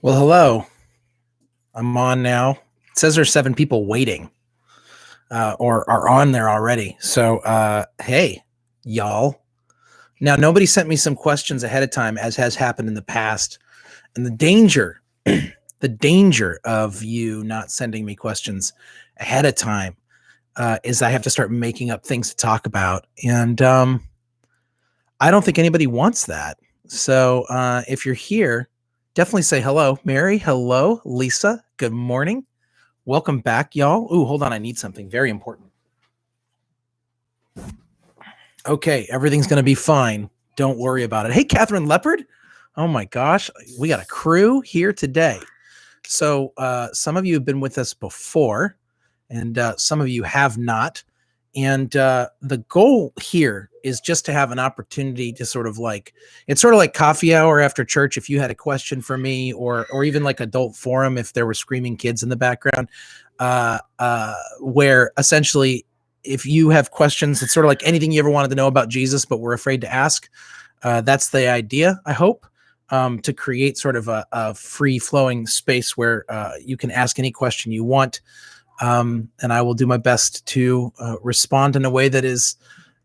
Well, hello. I'm on now. It says there's 7 people waiting, or are on there already. So, hey, y'all. Now, nobody sent me some questions ahead of time, as has happened in the past. And the danger of you not sending me questions ahead of time is I have to start making up things to talk about. And I don't think anybody wants that. So, if you're here, definitely say hello. Mary, hello. Lisa, good morning. Welcome back, y'all. Ooh, hold on. I need something very important. Okay, everything's going to be fine. Don't worry about it. Hey, Catherine Leopard. Oh my gosh, we got a crew here today. So some of you have been with us before, and some of you have not. And the goal here is just to have an opportunity to it's sort of like coffee hour after church. If you had a question for me, or even like adult forum, if there were screaming kids in the background, where essentially, if you have questions, it's sort of like anything you ever wanted to know about Jesus, but we're afraid to ask. That's the idea, I hope. To create sort of a free-flowing space where you can ask any question you want, and I will do my best to respond in a way that is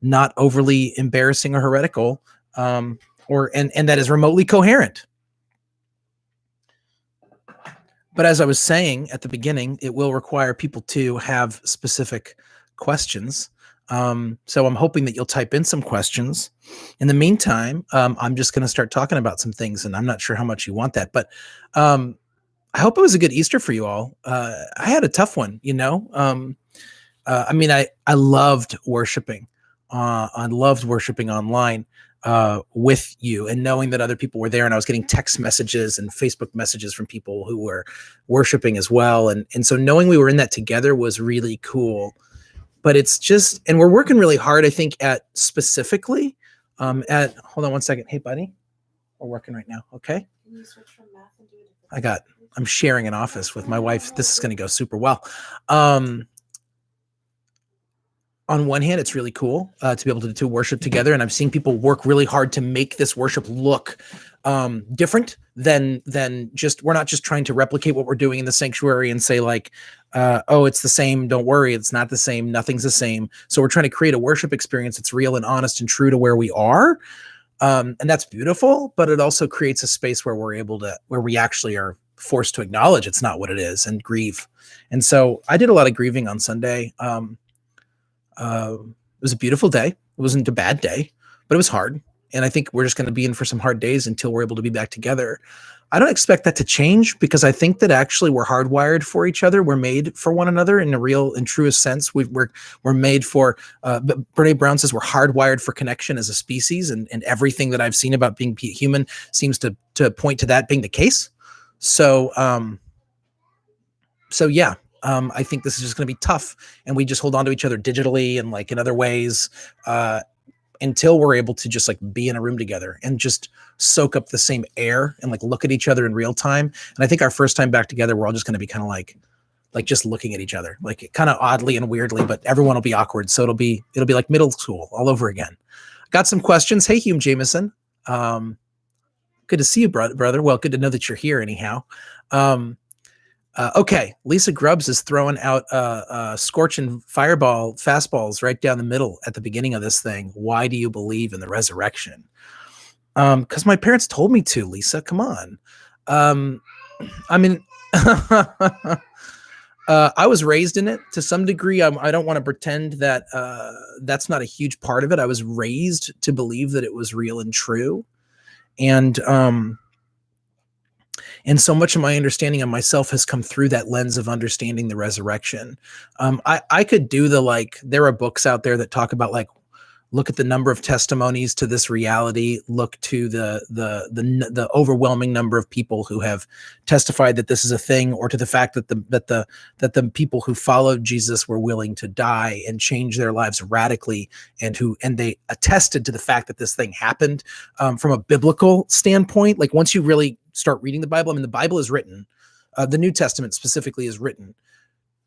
not overly embarrassing or heretical, and that is remotely coherent. But as I was saying at the beginning, it will require people to have specific questions. So I'm hoping that you'll type in some questions. In the meantime, I'm just going to start talking about some things, and I'm not sure how much you want that, but I hope it was a good Easter for you all. I had a tough one, I loved worshiping. I loved worshiping online with you, and knowing that other people were there, and I was getting text messages and Facebook messages from people who were worshiping as well. And so knowing we were in that together was really cool. But it's just, and we're working really hard, I think, at specifically hold on one second. Hey, buddy, we're working right now. Okay. Can you switch from math and do it? I'm sharing an office with my wife. This is going to go super well. On one hand, it's really cool to be able to worship together. And I've seen people work really hard to make this worship look different than just, we're not just trying to replicate what we're doing in the sanctuary and say like, oh, it's the same. Don't worry. It's not the same. Nothing's the same. So we're trying to create a worship experience that's real and honest and true to where we are. And that's beautiful, but it also creates a space where where we actually are forced to acknowledge it's not what it is and grieve. And so I did a lot of grieving on Sunday. It was a beautiful day. It wasn't a bad day, but it was hard. And I think we're just going to be in for some hard days until we're able to be back together. I don't expect that to change, because I think that actually we're hardwired for each other. We're made for one another in a real and truest sense. We're made for, Brene Brown says we're hardwired for connection as a species. And everything that I've seen about being human seems to point to that being the case. So yeah. I think this is just going to be tough, and we just hold on to each other digitally and like in other ways until we're able to just like be in a room together and just soak up the same air and like look at each other in real time. And I think our first time back together, we're all just going to be kind of like just looking at each other, like kind of oddly and weirdly, but everyone will be awkward. So it'll be like middle school all over again. Got some questions. Hey, Hume Jameson. Good to see you, brother. Well, good to know that you're here anyhow. Okay, Lisa Grubbs is throwing out scorching fireball fastballs right down the middle at the beginning of this thing. Why do you believe in the resurrection? Because my parents told me to, Lisa. Come on. I mean, I was raised in it to some degree. I don't want to pretend that that's not a huge part of it. I was raised to believe that it was real and true. And so much of my understanding of myself has come through that lens of understanding the resurrection. I could do there are books out there that talk about look at the number of testimonies to this reality, look to the overwhelming number of people who have testified that this is a thing, or to the fact that the people who followed Jesus were willing to die and change their lives radically, and they attested to the fact that this thing happened from a biblical standpoint. Like once you really start reading the Bible, I mean, the Bible is written, the New Testament specifically is written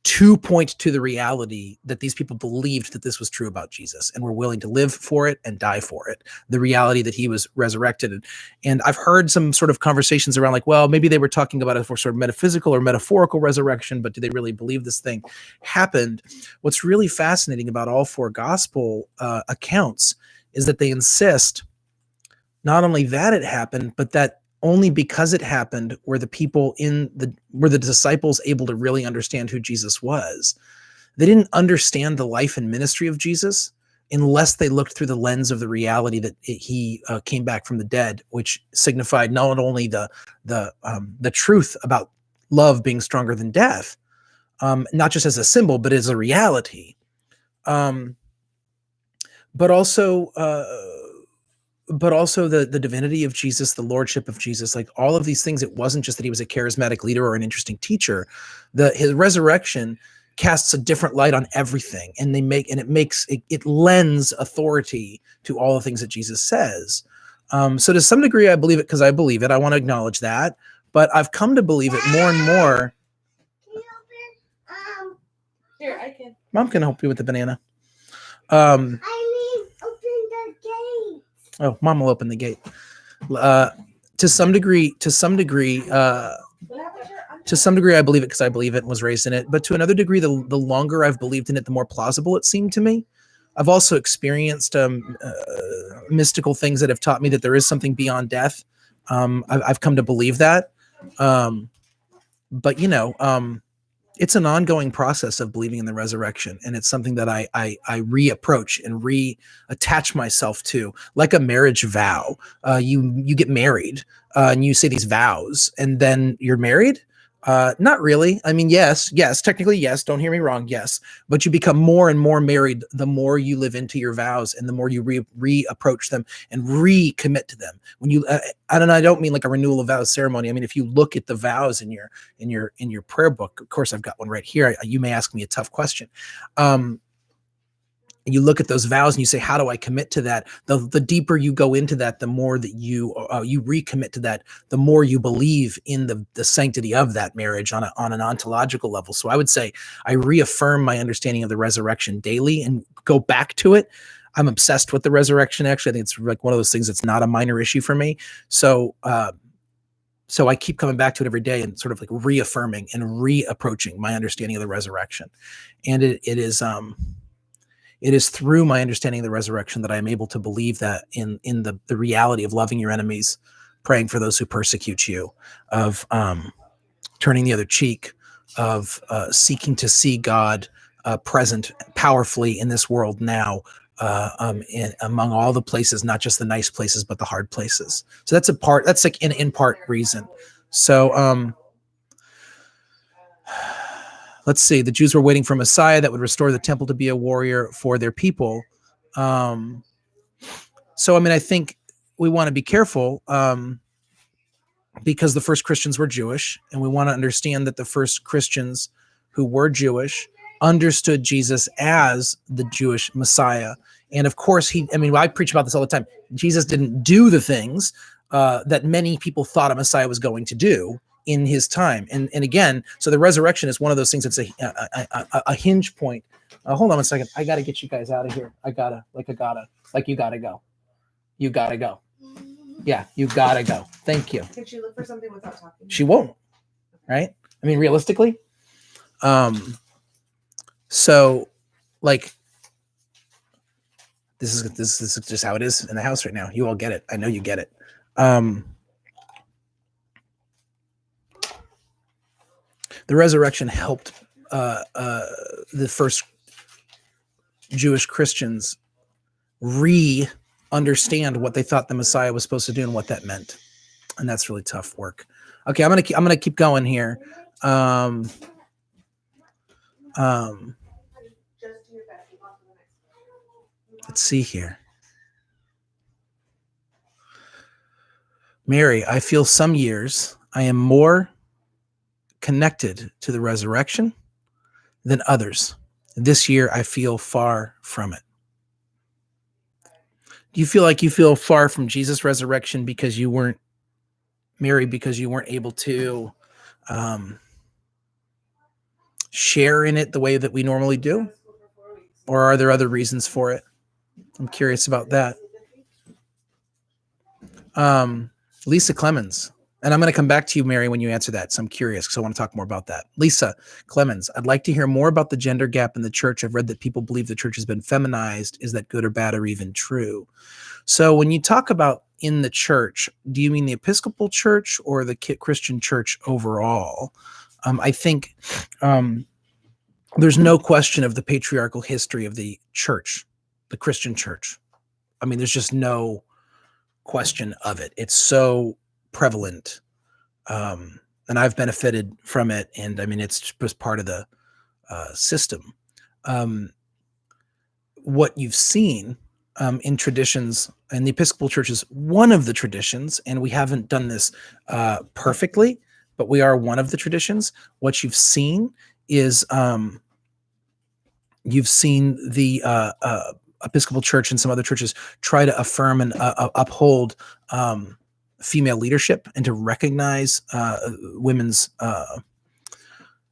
to point to the reality that these people believed that this was true about Jesus and were willing to live for it and die for it. The reality that he was resurrected. And I've heard some sort of conversations around like, well, maybe they were talking about it for sort of metaphysical or metaphorical resurrection, but do they really believe this thing happened? What's really fascinating about all four gospel accounts is that they insist not only that it happened, but that only because it happened were the disciples able to really understand who Jesus was. They didn't understand the life and ministry of Jesus unless they looked through the lens of the reality that he came back from the dead, which signified not only the truth about love being stronger than death, not just as a symbol, but as a reality, but also the divinity of Jesus, the lordship of Jesus, like all of these things. It wasn't just that he was a charismatic leader or an interesting teacher. His resurrection casts a different light on everything, and it lends authority to all the things that Jesus says. So to some degree, I believe it because I believe it. I want to acknowledge that, but I've come to believe it more and more. Can you open? Here, I can. Mom can help you with the banana. I mean, open the gate. Oh, Mom will open the gate. To some degree, I believe it because I believe it and was raised in it. But to another degree, the longer I've believed in it, the more plausible it seemed to me. I've also experienced mystical things that have taught me that there is something beyond death. I've come to believe that. But it's an ongoing process of believing in the resurrection, and it's something that I reapproach and reattach myself to, like a marriage vow. You get married, and you say these vows, and then you're married. Not really. I mean, yes, technically, yes. Don't hear me wrong. Yes, but you become more and more married the more you live into your vows, and the more you reapproach them and recommit to them. When you, I don't mean like a renewal of vows ceremony. I mean, if you look at the vows in your prayer book, of course, I've got one right here. You may ask me a tough question. And you look at those vows and you say, how do I commit to that? The deeper you go into that, the more that you recommit to that, the more you believe in the sanctity of that marriage on an ontological level. So I would say I reaffirm my understanding of the resurrection daily and go back to it. I'm obsessed with the resurrection. Actually, I think it's like one of those things that's not a minor issue for me. So I keep coming back to it every day and sort of like reaffirming and reapproaching my understanding of the resurrection. And it is through my understanding of the resurrection that I am able to believe that in the reality of loving your enemies, praying for those who persecute you, of turning the other cheek, of seeking to see God present powerfully in this world now, among all the places, not just the nice places, but the hard places. So that's like in part reason. So let's see, the Jews were waiting for a Messiah that would restore the temple to be a warrior for their people. So, I mean, I think we want to be careful because the first Christians were Jewish, and we want to understand that the first Christians who were Jewish understood Jesus as the Jewish Messiah. And of course, I preach about this all the time. Jesus didn't do the things that many people thought a Messiah was going to do in his time. And again, so the resurrection is one of those things that's a hinge point. Hold on a second. I got to get you guys out of here. You got to go. You got to go. Yeah, you got to go. Thank you. Can she look for something without talking? She won't. Right? I mean, realistically. So like, this is just how it is in the house right now. You all get it. I know you get it. The resurrection helped the first Jewish Christians understand what they thought the Messiah was supposed to do and what that meant, and that's really tough work. Okay, I'm gonna keep going here. Let's see here. Mary, I feel some years I am more connected to the resurrection than others. This year, I feel far from it. Do you feel like you feel far from Jesus' resurrection because you weren't, Mary, because you weren't able to share in it the way that we normally do? Or are there other reasons for it? I'm curious about that. Lisa Clemens. And I'm going to come back to you, Mary, when you answer that. So I'm curious because I want to talk more about that. Lisa Clemens, I'd like to hear more about the gender gap in the church. I've read that people believe the church has been feminized. Is that good or bad or even true? So when you talk about in the church, do you mean the Episcopal Church or the Christian church overall? I think there's no question of the patriarchal history of the church, the Christian church. I mean, there's just no question of it. It's so prevalent. And I've benefited from it. And I mean, it's just part of the system. What you've seen in traditions, and the Episcopal Church is one of the traditions, and we haven't done this perfectly, but we are one of the traditions. What you've seen is you've seen the Episcopal Church and some other churches try to affirm and uphold female leadership and to recognize women's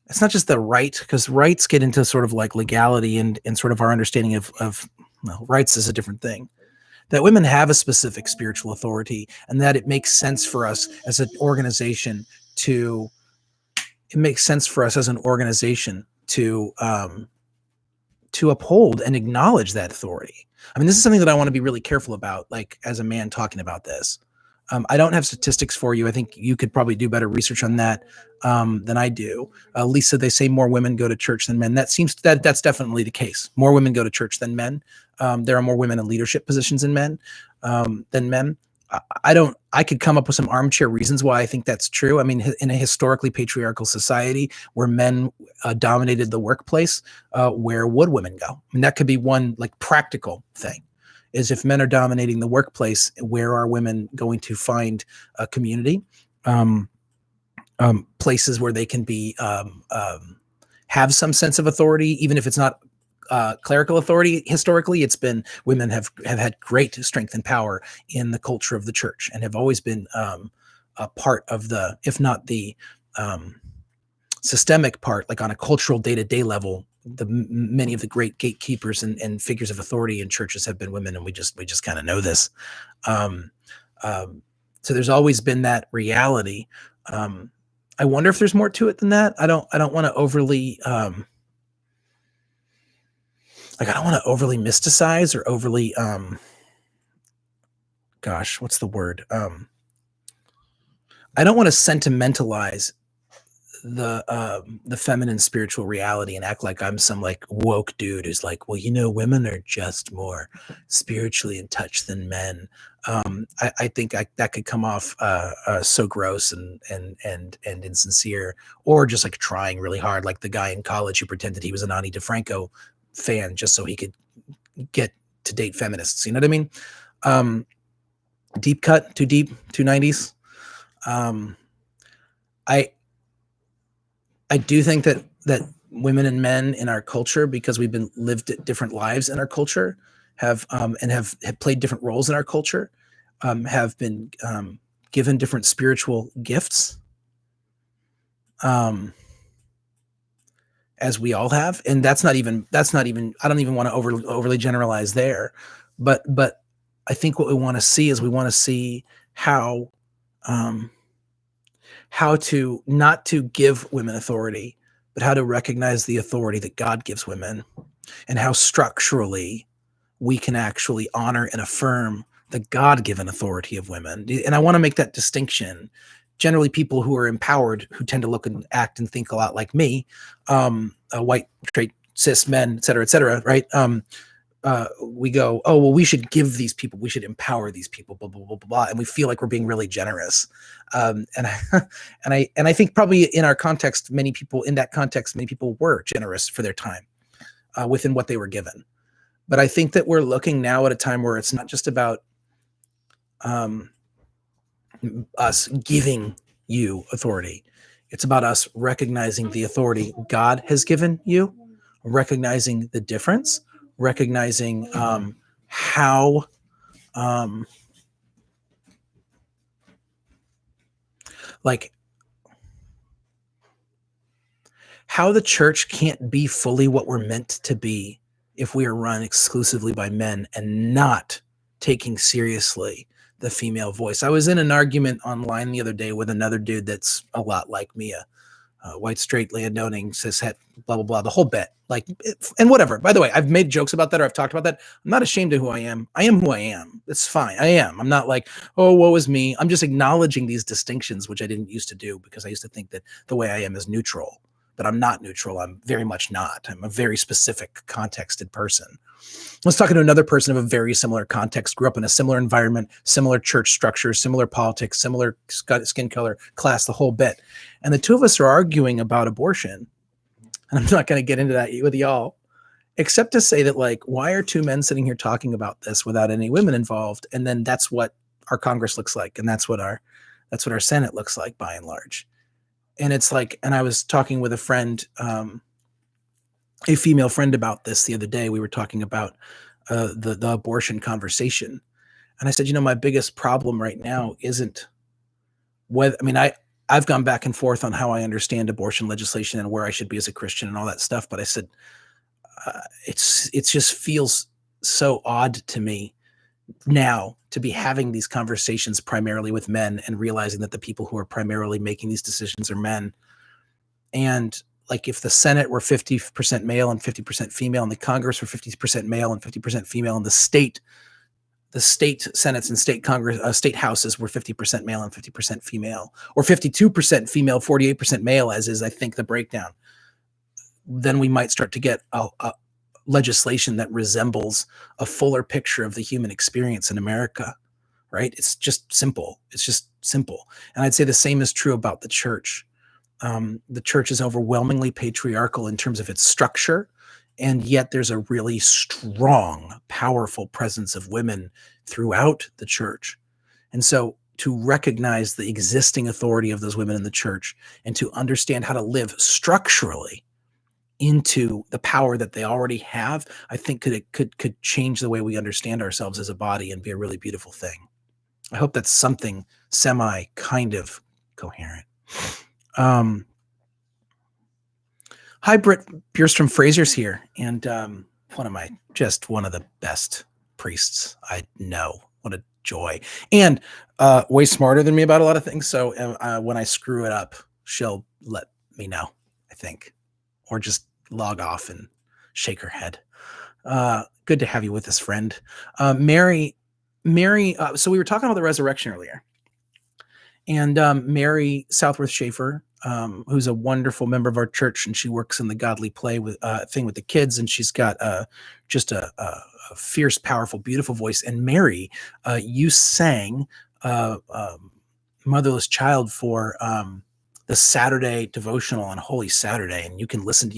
it's not just the right, because rights get into sort of like legality and sort of our understanding of well, rights is a different thing, that women have a specific spiritual authority, and that it makes sense for us as an organization to uphold and acknowledge that authority. I mean, this is something that I want to be really careful about, like as a man talking about this. I don't have statistics for you. I think you could probably do better research on that than I do. Lisa, they say more women go to church than men. That's definitely the case. More women go to church than men. There are more women in leadership positions than men. I could come up with some armchair reasons why I think that's true. I mean, in a historically patriarchal society where men dominated the workplace, where would women go? I mean, that could be one like practical thing. Is if men are dominating the workplace, where are women going to find a community, places where they can be have some sense of authority, even if it's not clerical authority. Historically, it's been women have had great strength and power in the culture of the church and have always been a part of the, if not the systemic part, like on a cultural day-to-day level. Many of the great gatekeepers and figures of authority in churches have been women, and we just kind of know this. So there's always been that reality. I wonder if there's more to it than that. I don't want to overly I don't want to overly mysticize or overly gosh, what's the word? I don't want to sentimentalize the feminine spiritual reality and act like I'm some like woke dude who's like, well, women are just more spiritually in touch than men. I think that could come off so gross and insincere, or just like trying really hard, like the guy in college who pretended he was an Ani DeFranco fan just so he could get to date feminists. You know what I mean? Deep cut, too deep, too 90s. I do think that women and men in our culture, because we've been lived different lives in our culture, have played different roles in our culture, have been given different spiritual gifts, as we all have, and that's not even. I don't even want to overly generalize there, but I think what we want to see is we want to see how to not to give women authority, but how to recognize the authority that God gives women, and how structurally we can actually honor and affirm the God-given authority of women. And I want to make that distinction. Generally, people who are empowered, who tend to look and act and think a lot like me, white, straight, cis men, et cetera, right? We go, oh, well, we should give these people, we should empower these people, blah, blah, blah, blah, blah. And we feel like we're being really generous. And I think probably in our context, many people were generous for their time within what they were given. But I think that we're looking now at a time where it's not just about us giving you authority. It's about us recognizing the authority God has given you, recognizing the difference, recognizing how how the church can't be fully what we're meant to be if we are run exclusively by men and not taking seriously the female voice. I was in an argument online the other day with another dude that's a lot like me, a white, straight, landowning, cishet, blah, blah, blah, the whole bit. Like, and whatever. By the way, I've made jokes about that, or I've talked about that. I'm not ashamed of who I am. I am who I am. It's fine. I am. I'm not like, oh, woe is me. I'm just acknowledging these distinctions, which I didn't used to do because I used to think that the way I am is neutral. But I'm not neutral. I'm very much not. I'm a very specific, contexted person. I was talking to another person of a very similar context, grew up in a similar environment, similar church structure, similar politics, similar skin color, class, the whole bit. And the two of us are arguing about abortion. And I'm not going to get into that with y'all, except to say that, like, why are two men sitting here talking about this without any women involved? And then that's what our Congress looks like. And that's what our Senate looks like by and large. And it's like, and I was talking with a friend, a female friend, about this the other day. We were talking about the abortion conversation. And I said, my biggest problem right now isn't whether, I've gone back and forth on how I understand abortion legislation and where I should be as a Christian and all that stuff. But I said, it just feels so odd to me now to be having these conversations primarily with men and realizing that the people who are primarily making these decisions are men. And like, if the Senate were 50% male and 50% female, and the Congress were 50% male and 50% female, and the state Senates and state Congress, state houses were 50% male and 50% female, or 52% female, 48% male, as is, I think, the breakdown, then we might start to get a legislation that resembles a fuller picture of the human experience in America, right? It's just simple. And I'd say the same is true about the church. The church is overwhelmingly patriarchal in terms of its structure, and yet there's a really strong, powerful presence of women throughout the church. And so to recognize the existing authority of those women in the church and to understand how to live structurally into the power that they already have, I think could change the way we understand ourselves as a body and be a really beautiful thing. I hope that's something semi kind of coherent. Hi, Britt Bjerstrom Fraser's here, and one of the best priests I know. What a joy, and way smarter than me about a lot of things. So when I screw it up, she'll let me know, I think, or just log off and shake her head. Good to have you with us, friend. Mary. So we were talking about the resurrection earlier, and Mary Southworth Schaefer, who's a wonderful member of our church, and she works in the godly play thing with the kids, and she's got just a fierce, powerful, beautiful voice. And Mary, you sang Motherless Child for the Saturday devotional on Holy Saturday, and y'all can listen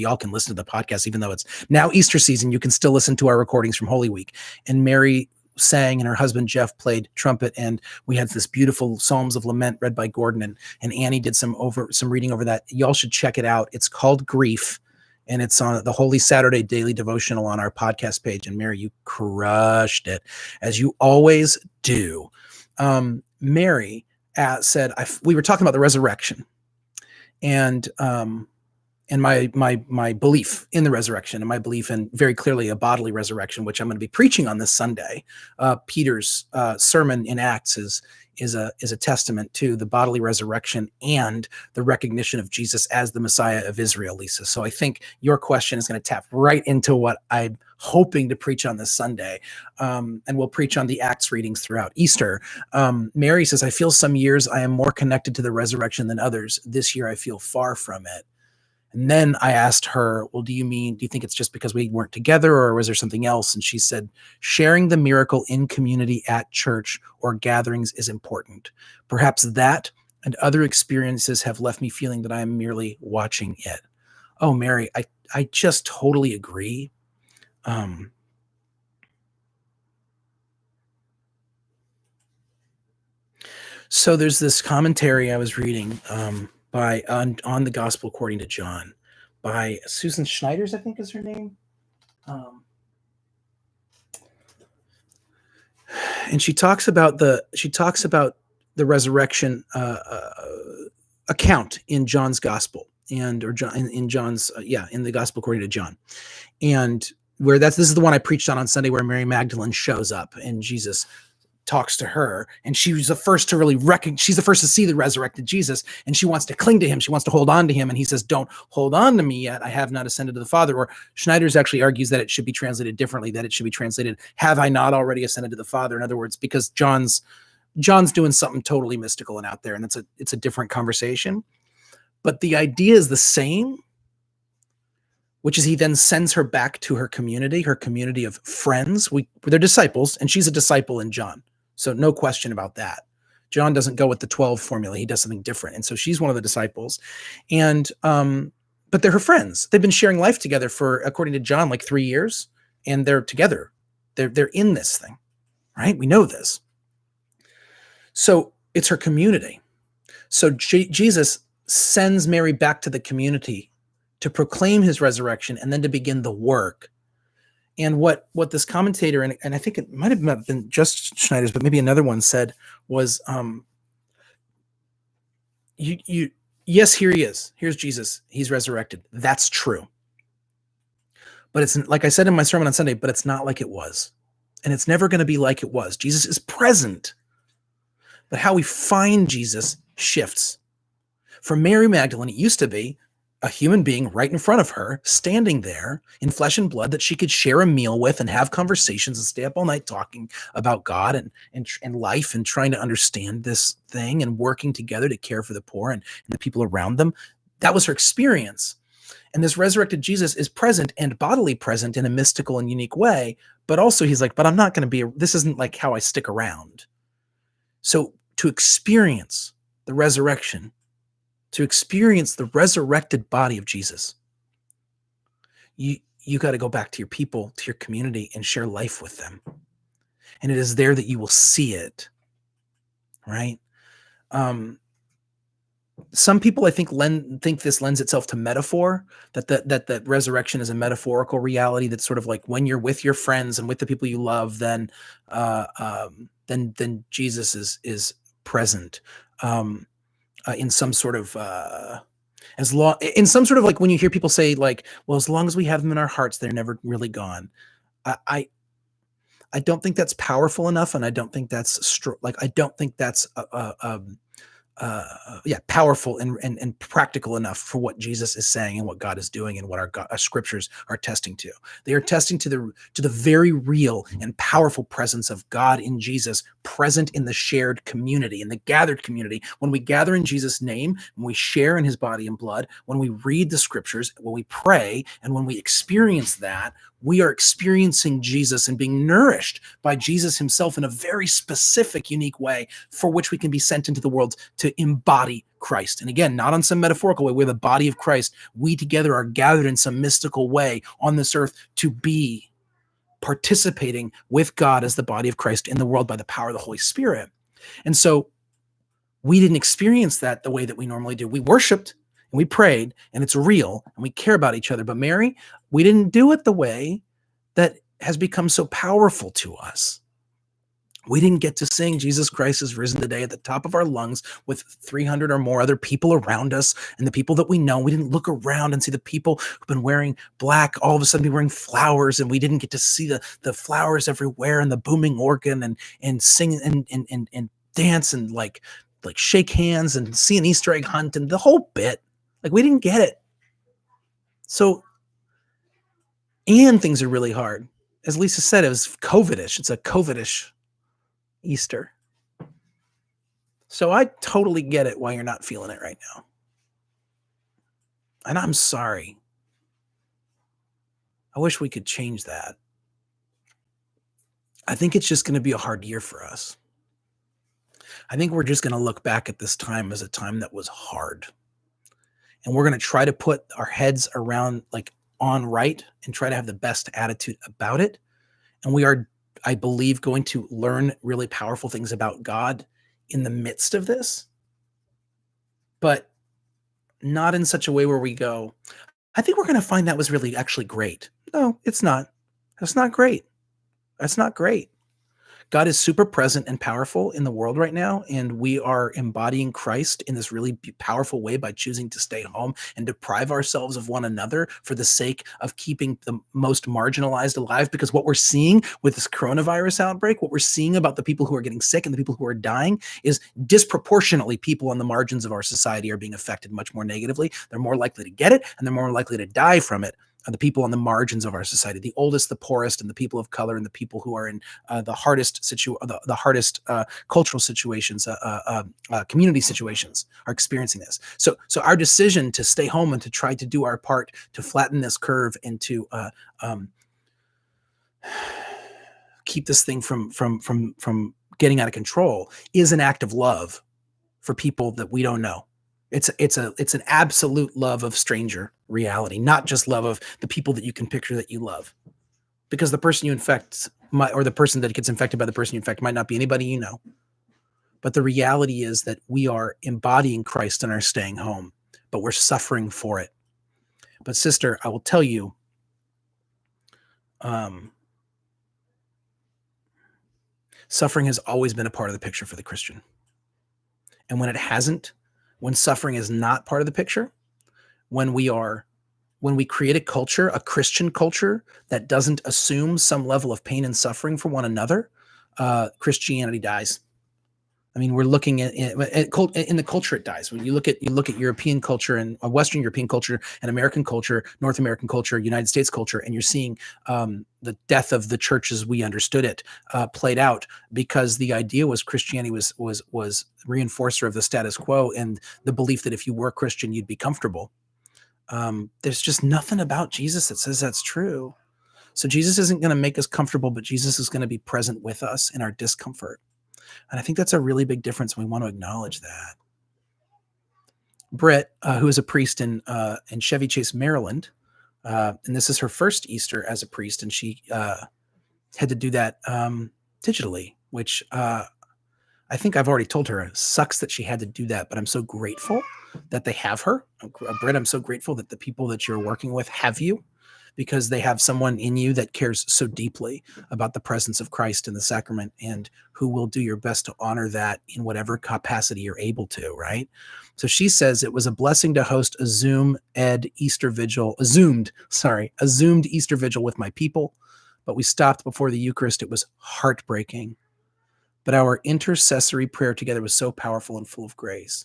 to the podcast, even though it's now Easter season. You can still listen to our recordings from Holy Week. And Mary sang, and her husband Jeff played trumpet, and we had this beautiful Psalms of Lament read by Gordon, and Annie did some reading over that. Y'all should check it out. It's called Grief, and it's on the Holy Saturday daily devotional on our podcast page. And Mary, you crushed it, as you always do. Mary said, we were talking about the resurrection, and my belief in the resurrection, and my belief in very clearly a bodily resurrection, which I'm going to be preaching on this Sunday. Peter's sermon in Acts is a testament to the bodily resurrection and the recognition of Jesus as the Messiah of Israel, Lisa. So I think your question is going to tap right into what I'm hoping to preach on this Sunday. And we'll preach on the Acts readings throughout Easter. Mary says, I feel some years I am more connected to the resurrection than others. This year I feel far from it. And then I asked her, well, do you think it's just because we weren't together, or was there something else? And she said, sharing the miracle in community at church or gatherings is important. Perhaps that and other experiences have left me feeling that I am merely watching it. Oh, Mary, I just totally agree. So there's this commentary I was reading, on the Gospel According to John, by Susan Schneiders, I think is her name. And she talks about the resurrection account in John's Gospel. or John in John's, in the Gospel according to John, and where this is the one I preached on Sunday, where Mary Magdalene shows up and Jesus talks to her, and she was the first to really she's the first to see the resurrected Jesus, and she wants to cling to him. She wants to hold on to him. And he says, don't hold on to me yet. I have not ascended to the Father. Or Schneider's actually argues that it should be translated differently, that it should be translated, have I not already ascended to the Father? In other words, because John's doing something totally mystical and out there, and it's a different conversation. But the idea is the same, which is he then sends her back to her community of friends. They're disciples, and she's a disciple in John. So no question about that. John doesn't go with the 12 formula. He does something different. And so she's one of the disciples. And but they're her friends. They've been sharing life together for, according to John, like 3 years. And they're together. They're in this thing, right? We know this. So it's her community. So Jesus sends Mary back to the community to proclaim his resurrection and then to begin the work. And what this commentator, and I think it might have been just Schneider's, but maybe another one said was, yes, here he is. Here's Jesus. He's resurrected. That's true. But it's, like I said in my sermon on Sunday, but it's not like it was. And it's never going to be like it was. Jesus is present. But how we find Jesus shifts. For Mary Magdalene, it used to be a human being right in front of her, standing there in flesh and blood, that she could share a meal with and have conversations and stay up all night talking about God and life, and trying to understand this thing and working together to care for the poor and the people around them. That was her experience. And this resurrected Jesus is present, and bodily present in a mystical and unique way. But also he's like, but I'm not going to be, this isn't like how I stick around. So to experience the resurrection, to experience the resurrected body of Jesus, you got to go back to your people, to your community, and share life with them. And it is there that you will see it, right? Some people, I think, think this lends itself to metaphor, that resurrection is a metaphorical reality. That's sort of like when you're with your friends and with the people you love, then Jesus is present. In some sort of like when you hear people say like, well, as long as we have them in our hearts, they're never really gone. I don't think that's powerful enough, and I don't think that's I don't think that's powerful and practical enough for what Jesus is saying and what God is doing and what our scriptures are testing to. They are testing to the very real and powerful presence of God in Jesus, present in the shared community, in the gathered community. When we gather in Jesus' name, when we share in his body and blood, when we read the scriptures, when we pray, and when we experience that, we are experiencing Jesus and being nourished by Jesus himself in a very specific, unique way, for which we can be sent into the world to embody Christ. And again, not on some metaphorical way. We're the body of Christ. We together are gathered in some mystical way on this earth to be participating with God as the body of Christ in the world by the power of the Holy Spirit. And so we didn't experience that the way that we normally do. We worshiped and we prayed, and it's real, and we care about each other. But Mary, we didn't do it the way that has become so powerful to us. We didn't get to sing Jesus Christ is risen today at the top of our lungs with 300 or more other people around us and the people that we know. We didn't look around and see the people who've been wearing black all of a sudden be wearing flowers, and we didn't get to see the flowers everywhere and the booming organ and sing and dance and like shake hands and see an Easter egg hunt and the whole bit. Like, we didn't get it. So, and things are really hard. As Lisa said, it was COVID-ish. It's a COVID-ish Easter. So I totally get it why you're not feeling it right now. And I'm sorry. I wish we could change that. I think it's just going to be a hard year for us. I think we're just going to look back at this time as a time that was hard. And we're going to try to put our heads around on right and try to have the best attitude about it. And we are, I believe, going to learn really powerful things about God in the midst of this, but not in such a way where we go, I think we're going to find that was really actually great. No, it's not. That's not great. That's not great. God is super present and powerful in the world right now, and we are embodying Christ in this really powerful way by choosing to stay home and deprive ourselves of one another for the sake of keeping the most marginalized alive. Because what we're seeing with this coronavirus outbreak, what we're seeing about the people who are getting sick and the people who are dying, is disproportionately people on the margins of our society are being affected much more negatively. They're more likely to get it, and they're more likely to die from it. The people on the margins of our society, the oldest, the poorest, and the people of color, and the people who are in the hardest cultural situations, community situations, are experiencing this. So our decision to stay home and to try to do our part to flatten this curve and to keep this thing from getting out of control is an act of love for people that we don't know. It's an absolute love of stranger reality, not just love of the people that you can picture that you love. Because the person you infect or the person that gets infected by the person you infect might not be anybody you know. But the reality is that we are embodying Christ in our staying home, but we're suffering for it. But sister, I will tell you, suffering has always been a part of the picture for the Christian. And when it hasn't, when suffering is not part of the picture, when we create a culture, a Christian culture that doesn't assume some level of pain and suffering for one another, Christianity dies. I mean, we're looking at in the culture, it dies. When you look at European culture and Western European culture and American culture, North American culture, United States culture, and you're seeing the death of the church as we understood it played out, because the idea was Christianity was reinforcer of the status quo and the belief that if you were Christian, you'd be comfortable. There's just nothing about Jesus that says that's true. So Jesus isn't going to make us comfortable, but Jesus is going to be present with us in our discomfort. And I think that's a really big difference. We want to acknowledge that. Britt, who is a priest in Chevy Chase, Maryland, and this is her first Easter as a priest, and she had to do that digitally, which I think I've already told her. It sucks that she had to do that, but I'm so grateful that they have her. Britt, I'm so grateful that the people that you're working with have you, because they have someone in you that cares so deeply about the presence of Christ in the sacrament, and who will do your best to honor that in whatever capacity you're able to, right? So she says it was a blessing to host a zoomed Easter vigil with my people, but we stopped before the Eucharist. It was heartbreaking. But our intercessory prayer together was so powerful and full of grace.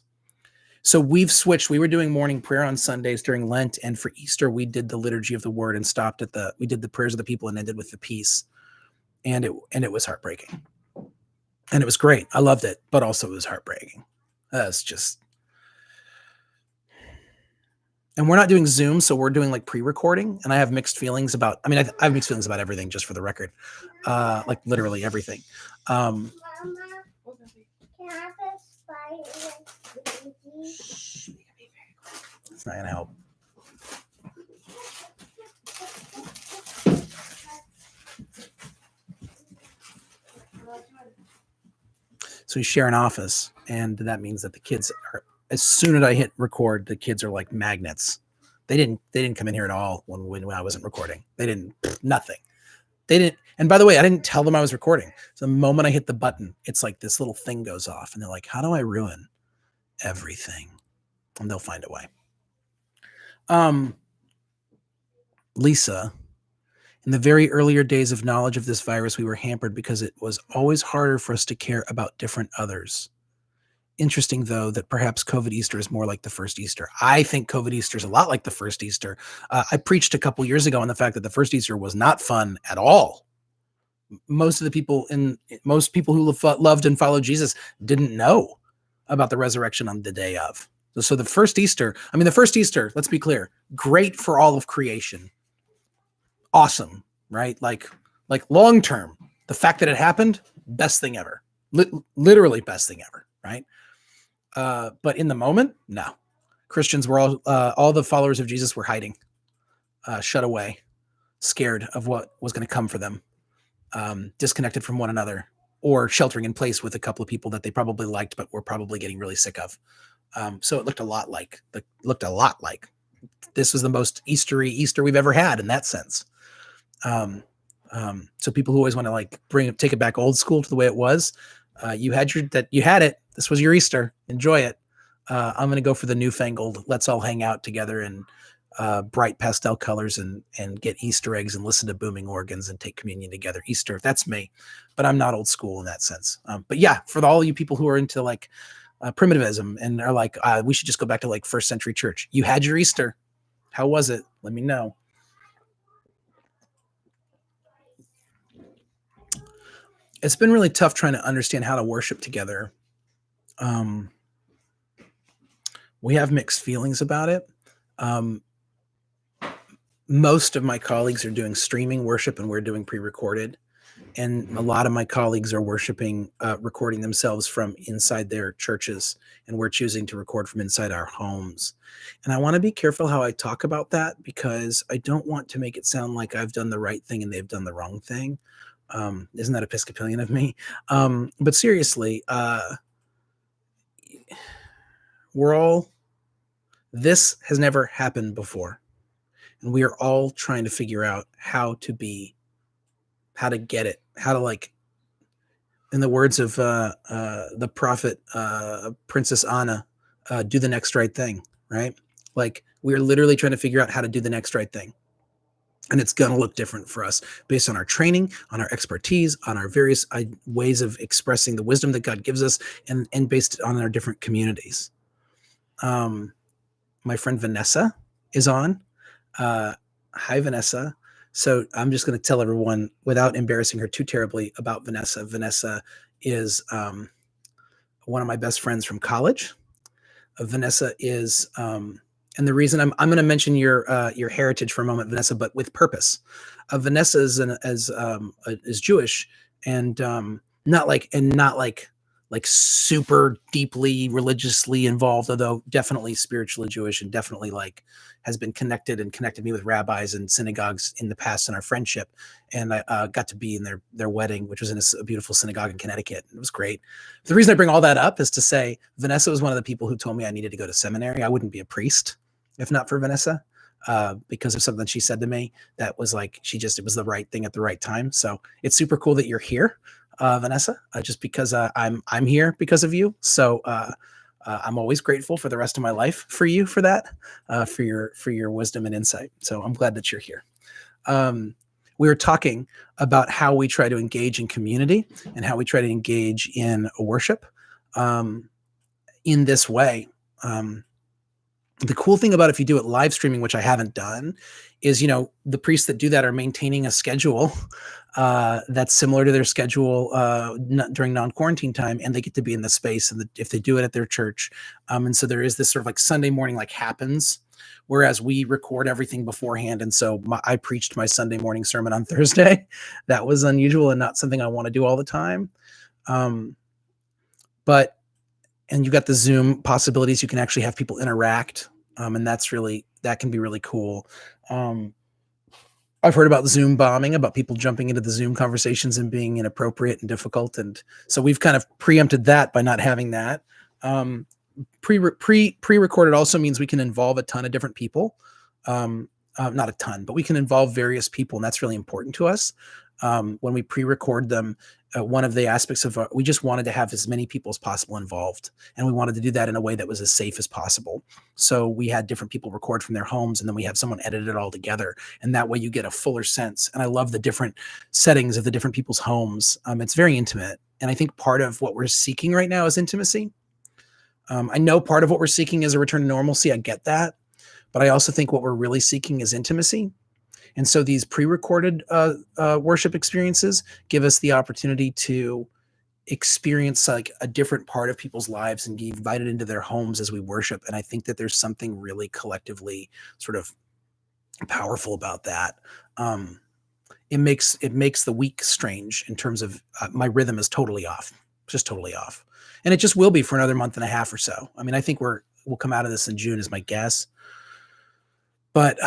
So we've switched. We were doing morning prayer on Sundays during Lent, and for Easter, we did the liturgy of the word and stopped at we did the prayers of the people and ended with the peace. And it was heartbreaking. And it was great. I loved it, but also it was heartbreaking. That's just, and we're not doing Zoom, so we're doing like pre-recording, and I have mixed feelings about, I have mixed feelings about everything, just for the record. Like literally everything. Mama, can I have a spider? It's not going to help. So we share an office, and that means that the kids are, as soon as I hit record, the kids are like magnets. They didn't come in here at all when I wasn't recording. They didn't, nothing. They didn't. And by the way, I didn't tell them I was recording. So the moment I hit the button, it's like this little thing goes off, and they're like, how do I ruin everything? And they'll find a way. Lisa, in the very earlier days of knowledge of this virus, we were hampered because it was always harder for us to care about different others. Interesting, though, that perhaps COVID Easter is more like the first Easter. I think COVID Easter is a lot like the first Easter. I preached a couple years ago on the fact that the first Easter was not fun at all. Most people who loved and followed Jesus didn't know about the resurrection on the day of. So the first Easter, let's be clear, great for all of creation. Awesome, right? Like long term, the fact that it happened, best thing ever. Literally best thing ever, right? But in the moment, no. Christians were all the followers of Jesus were hiding, shut away, scared of what was going to come for them, disconnected from one another, or sheltering in place with a couple of people that they probably liked but were probably getting really sick of. So it looked a lot like this was the most Eastery Easter we've ever had in that sense. So people who always want to like take it back old school to the way it was, you had it. This was your Easter. Enjoy it. I'm going to go for the newfangled. Let's all hang out together in bright pastel colors and get Easter eggs and listen to booming organs and take communion together. Easter, that's me, but I'm not old school in that sense. But yeah, for all you people who are into like primitivism and are like, we should just go back to like first century church. You had your Easter. How was it? Let me know. It's been really tough trying to understand how to worship together. We have mixed feelings about it. Most of my colleagues are doing streaming worship and we're doing pre-recorded. And a lot of my colleagues are worshiping, recording themselves from inside their churches, and we're choosing to record from inside our homes. And I want to be careful how I talk about that because I don't want to make it sound like I've done the right thing and they've done the wrong thing. Isn't that Episcopalian of me? But seriously, this has never happened before. And we are all trying to figure out how to get it, how to, like, in the words of the prophet, Princess Anna, do the next right thing, right? Like, we're literally trying to figure out how to do the next right thing. And it's going to look different for us based on our training, on our expertise, on our various ways of expressing the wisdom that God gives us, and based on our different communities. My friend Vanessa is on. Hi, Vanessa. So I'm just going to tell everyone, without embarrassing her too terribly, about Vanessa. Vanessa is one of my best friends from college. Vanessa is, and the reason I'm going to mention your heritage for a moment, Vanessa, but with purpose. Vanessa is Jewish, and not like super deeply religiously involved, although definitely spiritually Jewish, and definitely like has been connected me with rabbis and synagogues in the past in our friendship. And I got to be in their wedding, which was in a beautiful synagogue in Connecticut. It was great. The reason I bring all that up is to say Vanessa was one of the people who told me I needed to go to seminary. I wouldn't be a priest if not for Vanessa, because of something she said to me that was like, it was the right thing at the right time. So it's super cool that you're here, Vanessa, just because I'm here because of you. So I'm always grateful for the rest of my life for you, for that, for your wisdom and insight. So I'm glad that you're here. We were talking about how we try to engage in community and how we try to engage in worship in this way. The cool thing about if you do it live streaming, which I haven't done, is, the priests that do that are maintaining a schedule that's similar to their schedule during non-quarantine time, and they get to be in the space, and if they do it at their church. And so there is this sort of like Sunday morning like happens, whereas we record everything beforehand. And so I preached my Sunday morning sermon on Thursday. That was unusual and not something I want to do all the time. And you got the Zoom possibilities. You can actually have people interact. And that can be really cool. I've heard about Zoom bombing, about people jumping into the Zoom conversations and being inappropriate and difficult. And so we've kind of preempted that by not having that. Pre-recorded also means we can involve a ton of different people. Not a ton, but we can involve various people. And that's really important to us. When we pre-record them, one of the aspects of we just wanted to have as many people as possible involved, and we wanted to do that in a way that was as safe as possible. So we had different people record from their homes, and then we have someone edit it all together, and that way you get a fuller sense. And I love the different settings of the different people's homes. It's very intimate, and I think part of what we're seeking right now is intimacy. I know part of what we're seeking is a return to normalcy. I get that, but I also think what we're really seeking is intimacy. And so these pre-recorded worship experiences give us the opportunity to experience like a different part of people's lives and be invited into their homes as we worship. And I think that there's something really collectively sort of powerful about that. It makes the week strange in terms of my rhythm is totally off, just totally off. And it just will be for another month and a half or so. I mean, I think we'll come out of this in June is my guess. But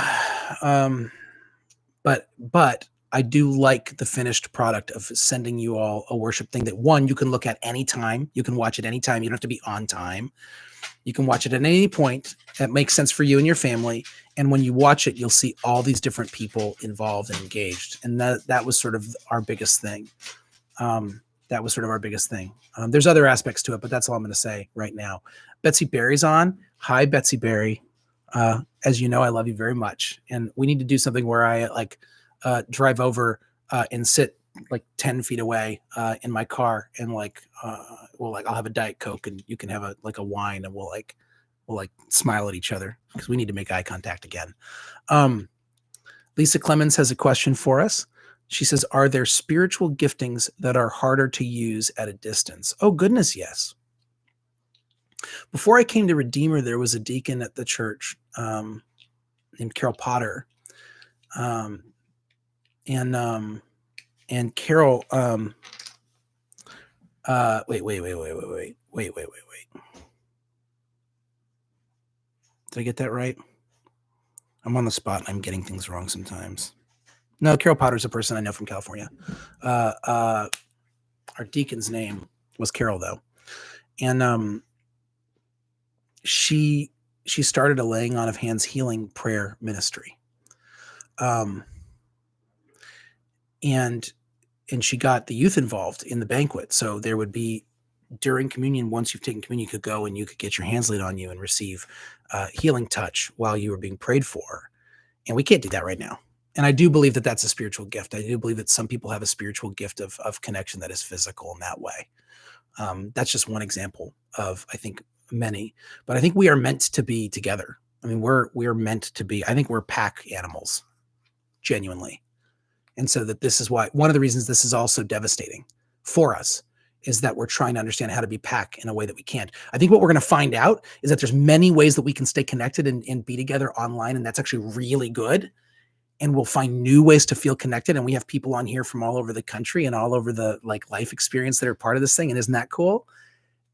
I do like the finished product of sending you all a worship thing that, one, you can look at anytime. You can watch it anytime. You don't have to be on time. You can watch it at any point that makes sense for you and your family. And when you watch it, you'll see all these different people involved and engaged. And that was sort of our biggest thing. There's other aspects to it, but that's all I'm going to say right now. Betsy Berry's on. Hi, Betsy Berry. As you know, I love you very much. And we need to do something where I drive over and sit like 10 feet away in my car, and I'll have a Diet Coke and you can have a wine, and we'll smile at each other because we need to make eye contact again. Lisa Clemens has a question for us. She says, are there spiritual giftings that are harder to use at a distance? Oh, goodness, yes. Before I came to Redeemer, there was a deacon at the church named Carol Potter. And Carol, wait. Did I get that right? I'm on the spot and I'm getting things wrong sometimes. No, Carol Potter's a person I know from California. Our deacon's name was Carol, though. And she started a laying on of hands healing prayer ministry. And she got the youth involved in the banquet. So there would be, during communion, once you've taken communion, you could go and you could get your hands laid on you and receive healing touch while you were being prayed for. And we can't do that right now. And I do believe that that's a spiritual gift. I do believe that some people have a spiritual gift of connection that is physical in that way. That's just one example of, I think, many. But I think we are meant to be together. I mean, we're meant to be. I think we're pack animals, genuinely. And so that this is why, one of the reasons this is also devastating for us is that we're trying to understand how to be pack in a way that we can't. I think what we're going to find out is that there's many ways that we can stay connected and be together online. And that's actually really good. And we'll find new ways to feel connected. And we have people on here from all over the country and all over the life experience that are part of this thing. And isn't that cool?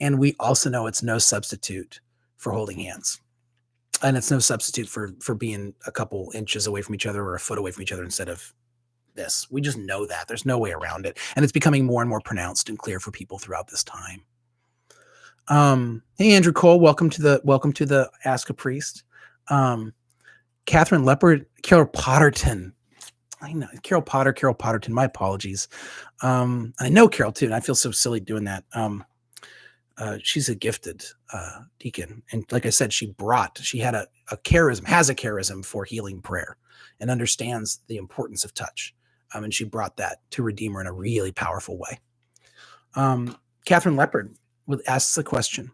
And we also know it's no substitute for holding hands. And it's no substitute for being a couple inches away from each other or a foot away from each other instead of this. We just know that there's no way around it. And it's becoming more and more pronounced and clear for people throughout this time. Hey, Andrew Cole, welcome to the Ask a Priest. Catherine Leopard, Carol Potterton. I know Carol Potterton. My apologies. I know Carol too, and I feel so silly doing that. She's a gifted deacon, and like I said, she had a charism, has a charism for healing prayer, and understands the importance of touch. And she brought that to Redeemer in a really powerful way. Catherine Leopard asks a question.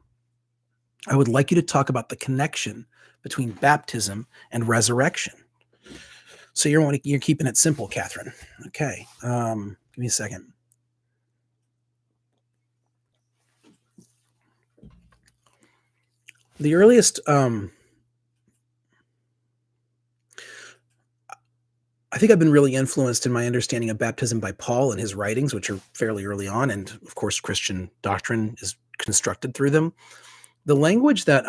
I would like you to talk about the connection between baptism and resurrection. So you're keeping it simple, Catherine. Okay. Give me a second. The earliest, I think I've been really influenced in my understanding of baptism by Paul and his writings, which are fairly early on. And of course, Christian doctrine is constructed through them. The language that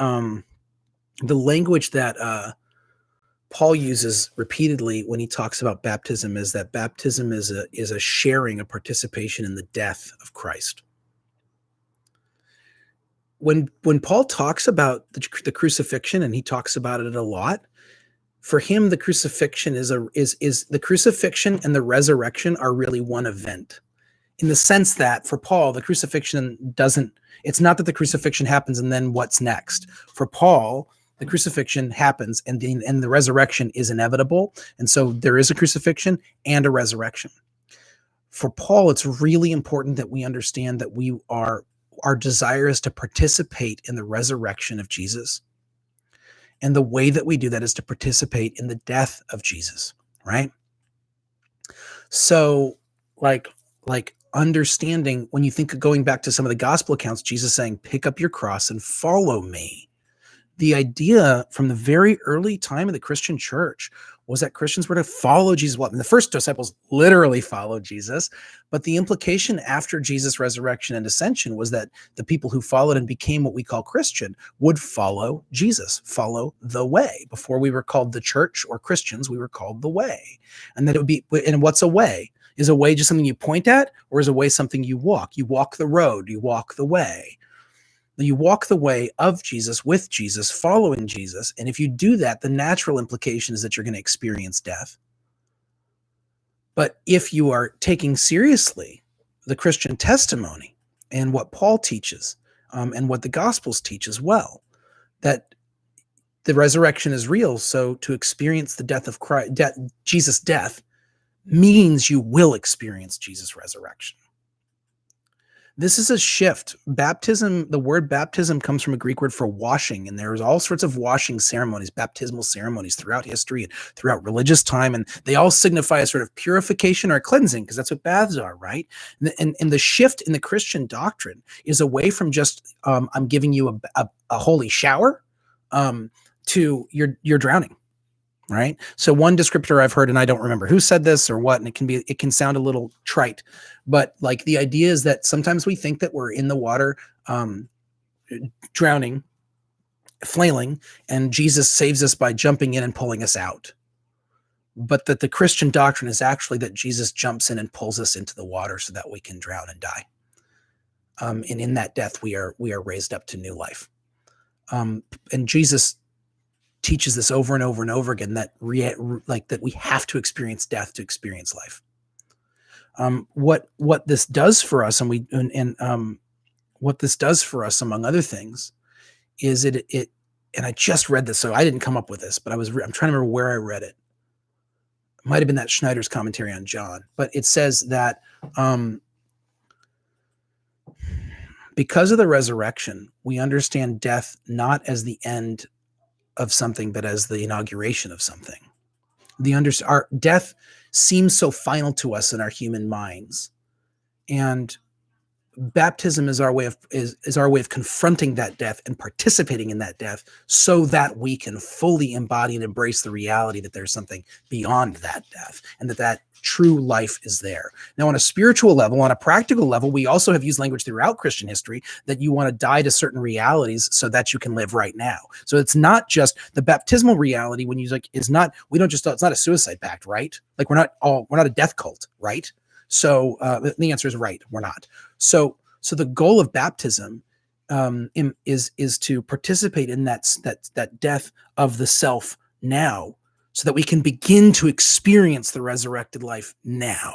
Paul uses repeatedly when he talks about baptism is that baptism is a sharing, a participation in the death of Christ. When Paul talks about the crucifixion, and he talks about it a lot, for him the crucifixion is the crucifixion and the resurrection are really one event, in the sense that for Paul the crucifixion it's not that the crucifixion happens and then what's next. For Paul, the crucifixion happens and the resurrection is inevitable. And so there is a crucifixion and a resurrection. For Paul, it's really important that we understand that our desire is to participate in the resurrection of Jesus. And the way that we do that is to participate in the death of Jesus, right? So like understanding, when you think of going back to some of the gospel accounts, Jesus saying, pick up your cross and follow me. The idea from the very early time of the Christian church was that Christians were to follow Jesus. Well, and the first disciples literally followed Jesus, but the implication after Jesus' resurrection and ascension was that the people who followed and became what we call Christian would follow Jesus, follow the way. Before we were called the church or Christians, we were called the way. And that it would be, and what's a way? Is a way just something you point at, or is a way something you walk? You walk the road, you walk the way. You walk the way of Jesus, with Jesus, following Jesus. And if you do that, the natural implication is that you're going to experience death. But if you are taking seriously the Christian testimony and what Paul teaches, and what the Gospels teach as well, that the resurrection is real. So to experience the death of Christ, Jesus' death, means you will experience Jesus' resurrection. This is a shift. Baptism, the word baptism comes from a Greek word for washing, and there's all sorts of washing ceremonies, baptismal ceremonies throughout history and throughout religious time, and they all signify a sort of purification or cleansing, because that's what baths are, right? And the shift in the Christian doctrine is away from just I'm giving you a holy shower, to you're drowning. Right. So one descriptor I've heard, and I don't remember who said this or what, and it can sound a little trite, but like the idea is that sometimes we think that we're in the water, drowning, flailing, and Jesus saves us by jumping in and pulling us out. But that the Christian doctrine is actually that Jesus jumps in and pulls us into the water so that we can drown and die. And in that death, we are raised up to new life. And Jesus teaches this over and over and over again, that that we have to experience death to experience life. What this does for us, what this does for us, among other things, is it. And I just read this, so I didn't come up with this, but I'm trying to remember where I read it. It might have been that Schneider's commentary on John, but it says that because of the resurrection, we understand death not as the end of something, but as the inauguration of something. Our death seems so final to us in our human minds, and baptism is our way of confronting that death and participating in that death, so that we can fully embody and embrace the reality that there's something beyond that death, and that true life is there. Now, on a spiritual level, on a practical level, we also have used language throughout Christian history that you want to die to certain realities so that you can live right now. So it's not just the baptismal reality. When you it's not a suicide pact, right? Like we're not a death cult, right? So the answer is right, we're not. So the goal of baptism is to participate in that death of the self now, so that we can begin to experience the resurrected life now.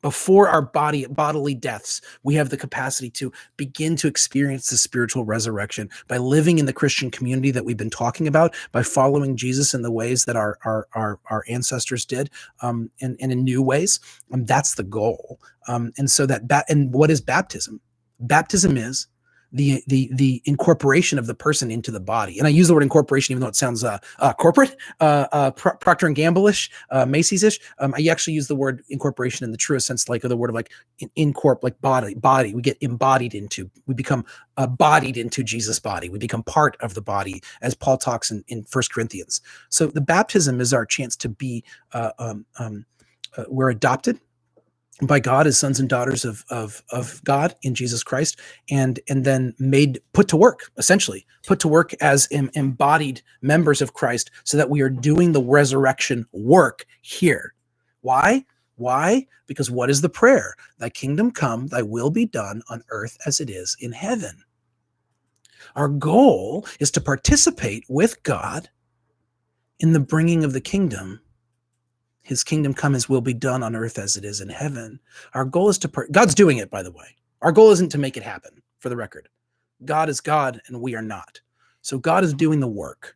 Before our bodily deaths, we have the capacity to begin to experience the spiritual resurrection by living in the Christian community that we've been talking about, by following Jesus in the ways that our ancestors did, and in new ways. That's the goal. And so and what is baptism? Baptism is the incorporation of the person into the body. And I use the word incorporation, even though it sounds corporate, Procter & Gamble-ish, Macy's-ish. I actually use the word incorporation in the truest sense, like the word of like incorp, like body. We get embodied into, we become bodied into Jesus' body. We become part of the body, as Paul talks in 1 Corinthians. So the baptism is our chance to be, we're adopted by God as sons and daughters of God in Jesus Christ, and then put to work as embodied members of Christ, so that we are doing the resurrection work here. Why? Because what is the prayer? Thy kingdom come, thy will be done on earth as it is in heaven. Our goal is to participate with God in the bringing of the kingdom. His kingdom come, his will be done on earth as it is in heaven. Our goal is God's doing it, by the way. Our goal isn't to make it happen, for the record. God is God and we are not. So God is doing the work.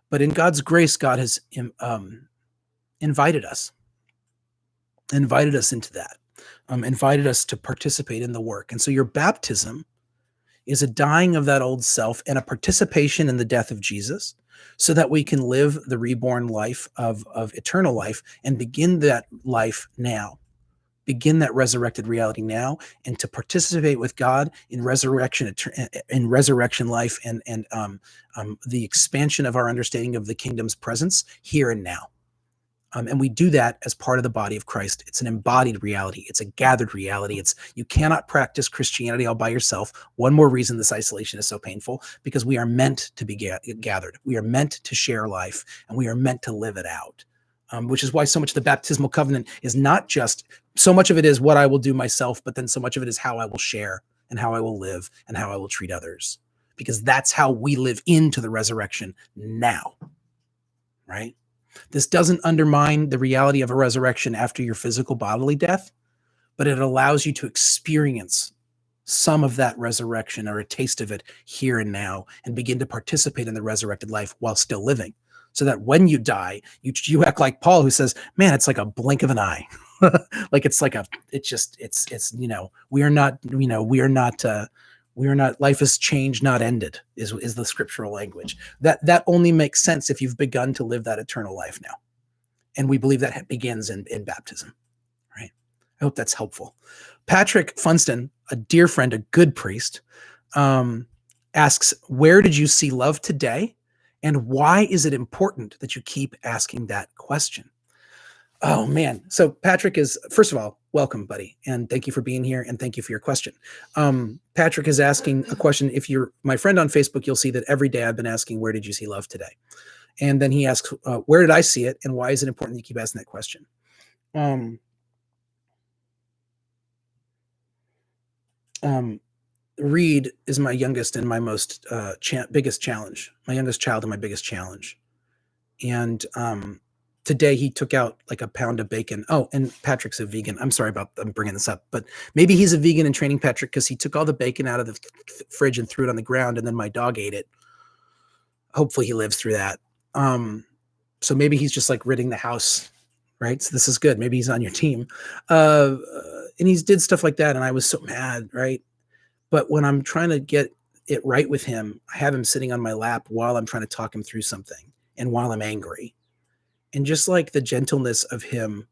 But in God's grace, God has invited us into that, invited us to participate in the work. And so your baptism is a dying of that old self and a participation in the death of Jesus, so that we can live the reborn life of eternal life and begin that life now, begin that resurrected reality now, and to participate with God in resurrection life and the expansion of our understanding of the kingdom's presence here and now. And we do that as part of the body of Christ. It's an embodied reality. It's a gathered reality. You cannot practice Christianity all by yourself. One more reason this isolation is so painful, because we are meant to be gathered. We are meant to share life, and we are meant to live it out. Which is why so much of the baptismal covenant is not just, so much of it is what I will do myself, but then so much of it is how I will share and how I will live and how I will treat others. because that's how we live into the resurrection now, right? This doesn't undermine the reality of a resurrection after your physical bodily death, but it allows you to experience some of that resurrection or a taste of it here and now and begin to participate in the resurrected life while still living. So that when you die, you act like Paul, who says, man, it's like a blink of an eye. Like it's we are not, life is changed, not ended, is the scriptural language. That only makes sense if you've begun to live that eternal life now. And we believe that begins in baptism, right? I hope that's helpful. Patrick Funston, a dear friend, a good priest, asks, where did you see love today? And why is it important that you keep asking that question? Oh, man. So Patrick is, first of all, welcome, buddy. And thank you for being here. And thank you for your question. Patrick is asking a question. If you're my friend on Facebook, you'll see that every day I've been asking, where did you see love today? And then he asks, where did I see it? And why is it important that you keep asking that question? Reed is my youngest and my most biggest challenge, my youngest child and my biggest challenge. And today he took out like a pound of bacon. Oh, and Patrick's a vegan. I'm sorry about I'm bringing this up, but maybe he's a vegan and training Patrick because he took all the bacon out of the fridge and threw it on the ground, and then my dog ate it. Hopefully he lives through that. So maybe he's just like ridding the house, right? So this is good. Maybe he's on your team. And he did stuff like that, and I was so mad, right? But when I'm trying to get it right with him, I have him sitting on my lap while I'm trying to talk him through something and while I'm angry. And just like the gentleness of him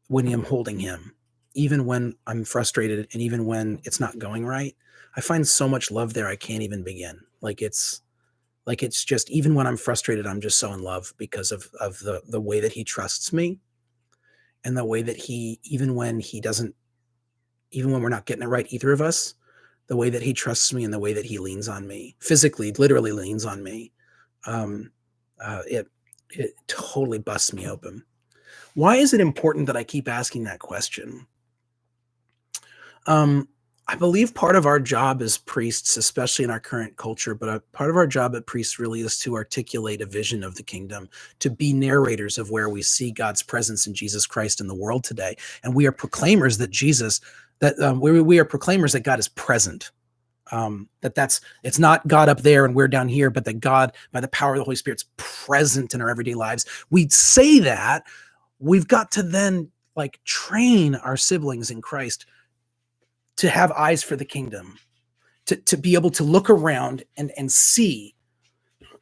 when I'm holding him, even when I'm frustrated and even when it's not going right, I find so much love there I can't even begin. Like it's just, even when I'm frustrated, I'm just so in love because of the way that he trusts me and the way that he, even when we're not getting it right, either of us, the way that he trusts me and the way that he leans on me, physically, literally leans on me, it totally busts me open. Why is it important that I keep asking that question? I believe part of our job as priests, especially in our current culture, but part of our job at priests really is to articulate a vision of the kingdom, to be narrators of where we see God's presence in Jesus Christ in the world today. And we are proclaimers that we are proclaimers that God is present. It's not God up there and we're down here, but that God, by the power of the Holy Spirit, is present in our everyday lives. We'd say that. We've got to then like train our siblings in Christ to have eyes for the kingdom, to be able to look around and see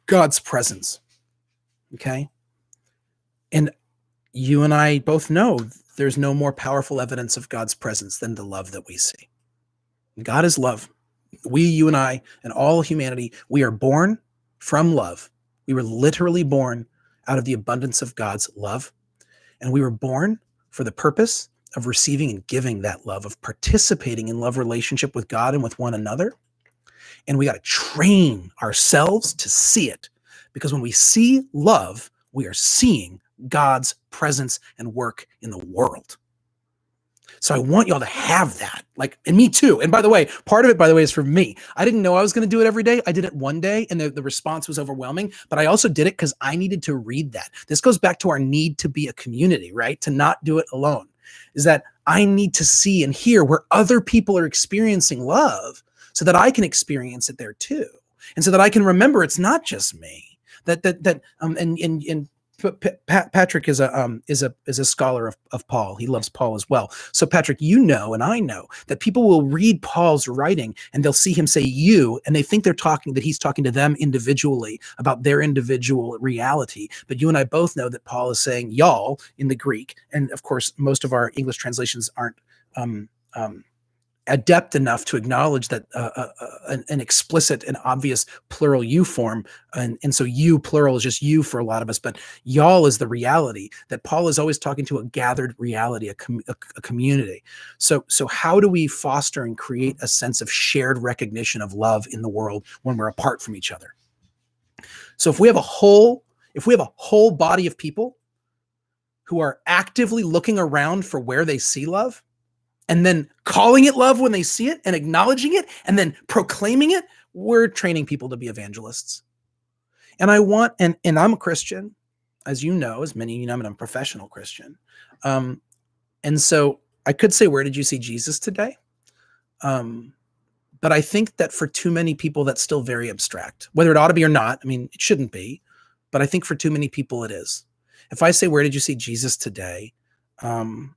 God's presence. Okay. And you and I both know there's no more powerful evidence of God's presence than the love that we see. God is love. You and I, and all humanity, we are born from love. We were literally born out of the abundance of God's love. And we were born for the purpose of receiving and giving that love, of participating in love relationship with God and with one another. And we got to train ourselves to see it, because when we see love, we are seeing God's presence and work in the world. So I want y'all to have that, like, and me too. And by the way, part of it, is for me. I didn't know I was going to do it every day. I did it one day and the response was overwhelming, but I also did it because I needed to read that. This goes back to our need to be a community, right? To not do it alone, is that I need to see and hear where other people are experiencing love so that I can experience it there too. And so that I can remember it's not just me, and Patrick is a scholar of Paul. He loves Paul as well. So Patrick, you know, and I know that people will read Paul's writing and they'll see him say you, and they think that he's talking to them individually about their individual reality. But you and I both know that Paul is saying y'all in the Greek. And of course, most of our English translations aren't adept enough to acknowledge that an explicit and obvious plural you form. And so you plural is just you for a lot of us, but y'all is the reality that Paul is always talking to, a gathered reality, a community. So how do we foster and create a sense of shared recognition of love in the world when we're apart from each other? So if we have a whole body of people who are actively looking around for where they see love, and then calling it love when they see it and acknowledging it and then proclaiming it we're training people to be evangelists. And I want, and I'm a Christian, as you know, as many of you know, I'm a professional Christian. And so I could say, where did you see Jesus today? But I think that for too many people, that's still very abstract, whether it ought to be or not. I mean, it shouldn't be, but I think for too many people it is. If I say, where did you see Jesus today? There's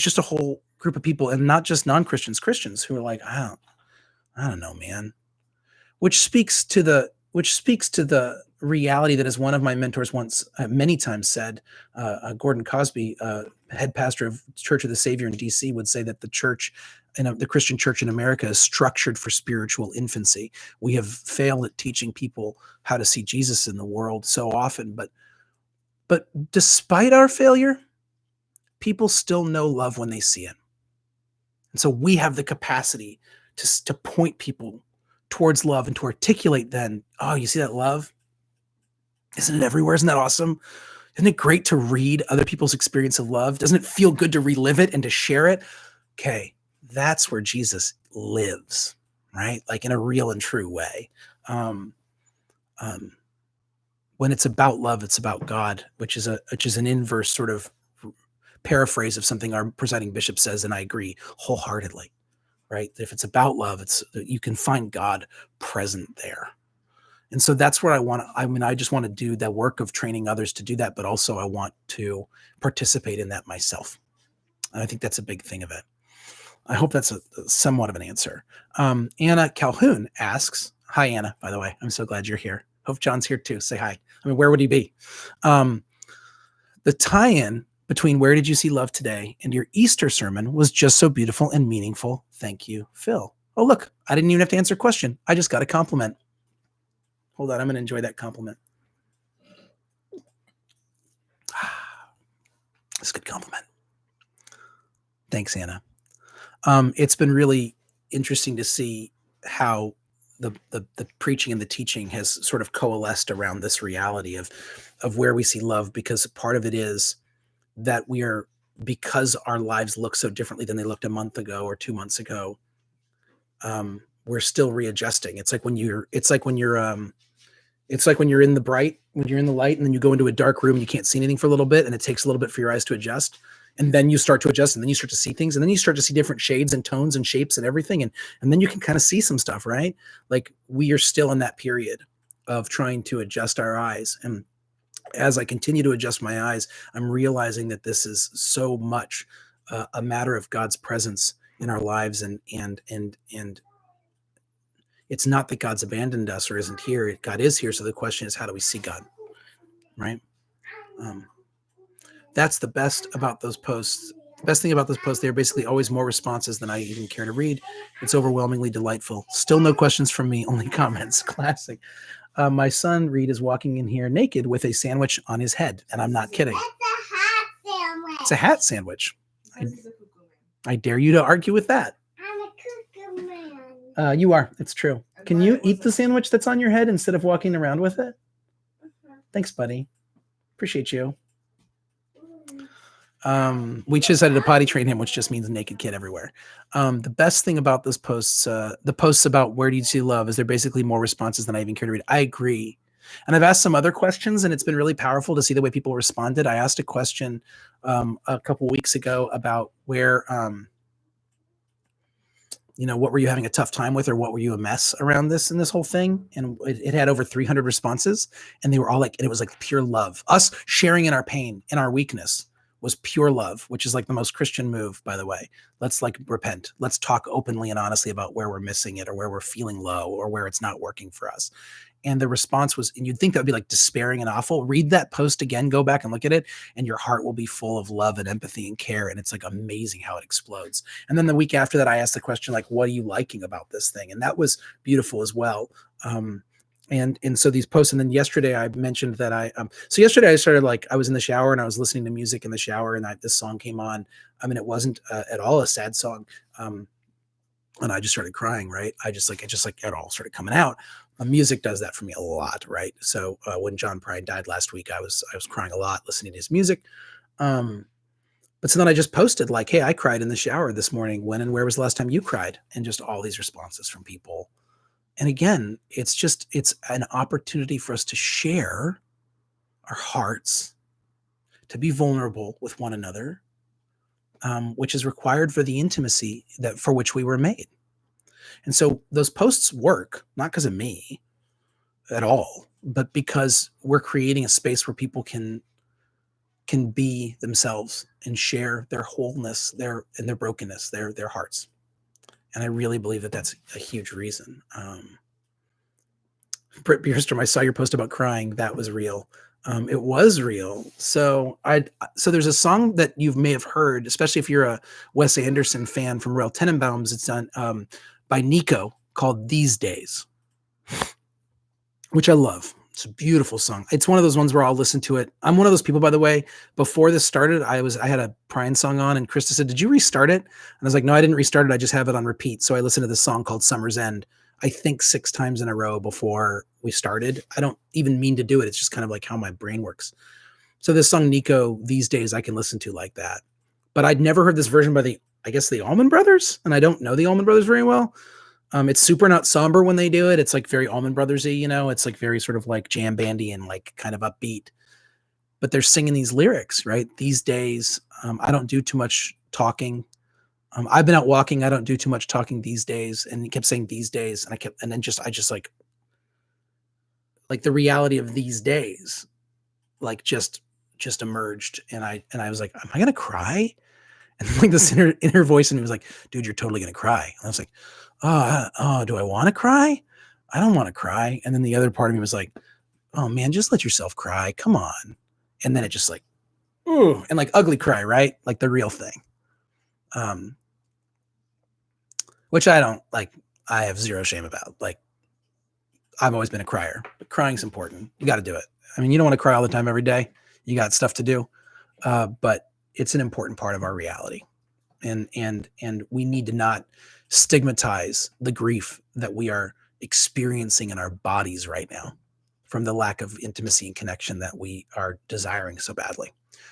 just a whole group of people, and not just non-Christians, Christians, who are like, I don't know, man. Which speaks to the reality that, as one of my mentors once many times said, Gordon Cosby, head pastor of Church of the Savior in DC, would say that the church, the Christian church in America, is structured for spiritual infancy. We have failed at teaching people how to see Jesus in the world so often, but despite our failure, people still know love when they see it. And so we have the capacity to point people towards love and to articulate then, oh, you see that love? Isn't it everywhere? Isn't that awesome? Isn't it great to read other people's experience of love? Doesn't it feel good to relive it and to share it? Okay, that's where Jesus lives, right? Like in a real and true way. When it's about love, it's about God, which is an inverse sort of paraphrase of something our presiding bishop says, and I agree wholeheartedly. Right? If it's about love, you can find God present there. And so that's where I just want to do the work of training others to do that, but also I want to participate in that myself. And I think that's a big thing of it. I hope that's somewhat of an answer. Anna Calhoun asks, hi, Anna, by the way. I'm so glad you're here. Hope John's here too. Say hi. I mean, where would he be? The tie-in between where did you see love today and your Easter sermon was just so beautiful and meaningful. Thank you, Phil. Oh, look, I didn't even have to answer a question. I just got a compliment. Hold on, I'm going to enjoy that compliment. That's a good compliment. Thanks, Anna. It's been really interesting to see how the preaching and the teaching has sort of coalesced around this reality of where we see love, because part of it is that because our lives look so differently than they looked a month ago or 2 months ago, we're still readjusting. It's like when you're in the light, and then you go into a dark room, you can't see anything for a little bit, and it takes a little bit for your eyes to adjust. And then you start to adjust, and then you start to see things, and then you start to see different shades and tones and shapes and everything. And then you can kind of see some stuff, right? Like, we are still in that period of trying to adjust our eyes. And as I continue to adjust my eyes, I'm realizing that this is so much a matter of God's presence in our lives, and it's not that God's abandoned us or isn't here. God is here. So the question is, how do we see God, right? That's the best about those posts. The best thing about those posts, they're basically always more responses than I even care to read. It's overwhelmingly delightful. Still no questions from me, only comments. Classic. My son Reed is walking in here naked with a sandwich on his head, and I'm not kidding. It's a hat sandwich. I dare you to argue with that. I'm a cuckoo man. You are. It's true. Can you eat the sandwich that's on your head instead of walking around with it? Thanks, buddy. Appreciate you. We just decided to potty train him, which just means naked kid everywhere. The best thing about those posts, the posts about where do you see love, is they're basically more responses than I even care to read. I agree. And I've asked some other questions, and it's been really powerful to see the way people responded. I asked a question a couple weeks ago about where, what were you having a tough time with, or what were you a mess around this and this whole thing? And it had over 300 responses, and they were all like, and it was like pure love. Us sharing in our pain, in our weakness, was pure love, which is like the most Christian move, by the way. Let's repent. Let's talk openly and honestly about where we're missing it, or where we're feeling low, or where it's not working for us. And the response was, and you'd think that would be like despairing and awful. Read that post again, go back and look at it, and your heart will be full of love and empathy and care. And it's like amazing how it explodes. And then the week after that, I asked the question, like, what are you liking about this thing? And that was beautiful as well. And so these posts, and then yesterday I mentioned that yesterday I started, like, I was in the shower and I was listening to music in the shower, and this song came on. I mean, it wasn't at all a sad song. And I just started crying, right? It all started coming out. Music does that for me a lot, right? So when John Prine died last week, I was crying a lot listening to his music. But so then I just posted, like, hey, I cried in the shower this morning. When and where was the last time you cried? And just all these responses from people. And again, it's an opportunity for us to share our hearts, to be vulnerable with one another, which is required for the intimacy that for which we were made. And so those posts work, not because of me at all, but because we're creating a space where people can be themselves and share their wholeness, their brokenness, their hearts. And I really believe that that's a huge reason. Britt Bierstrom, I saw your post about crying. That was real. It was real. So there's a song that you may have heard, especially if you're a Wes Anderson fan from Royal Tenenbaums. It's on by Nico called "These Days," which I love. It's a beautiful song. It's one of those ones where I'll listen to it. I'm one of those people, by the way. Before this started, I had a Prine song on, and Krista said, "Did you restart it?" And I was like, "No, I didn't restart it. I just have it on repeat." So I listened to this song called "Summer's End," I think 6 times in a row before we started. I don't even mean to do it. It's just kind of like how my brain works. So this song, Nico, "These Days," I can listen to like that. But I'd never heard this version by the Allman Brothers, and I don't know the Allman Brothers very well. It's super not somber when they do it. It's like very Allman Brothers-y, it's like very sort of like jam bandy and like kind of upbeat. But they're singing these lyrics, right? These days, I don't do too much talking. I've been out walking. I don't do too much talking these days. And he kept saying these days, and I just like the reality of these days, like just emerged. And I was like, am I gonna cry? And like this inner voice in me was like, dude, you're totally gonna cry. And I was like, oh, do I want to cry? I don't want to cry. And then the other part of me was like, oh man, just let yourself cry. Come on. And then it just like, ooh, and like ugly cry, right? Like the real thing. Which I don't like. I have zero shame about. Like, I've always been a crier, but crying's important. You got to do it. I mean, you don't want to cry all the time every day. You got stuff to do, but it's an important part of our reality, and we need to not stigmatize the grief that we are experiencing in our bodies right now from the lack of intimacy and connection that we are desiring so badly.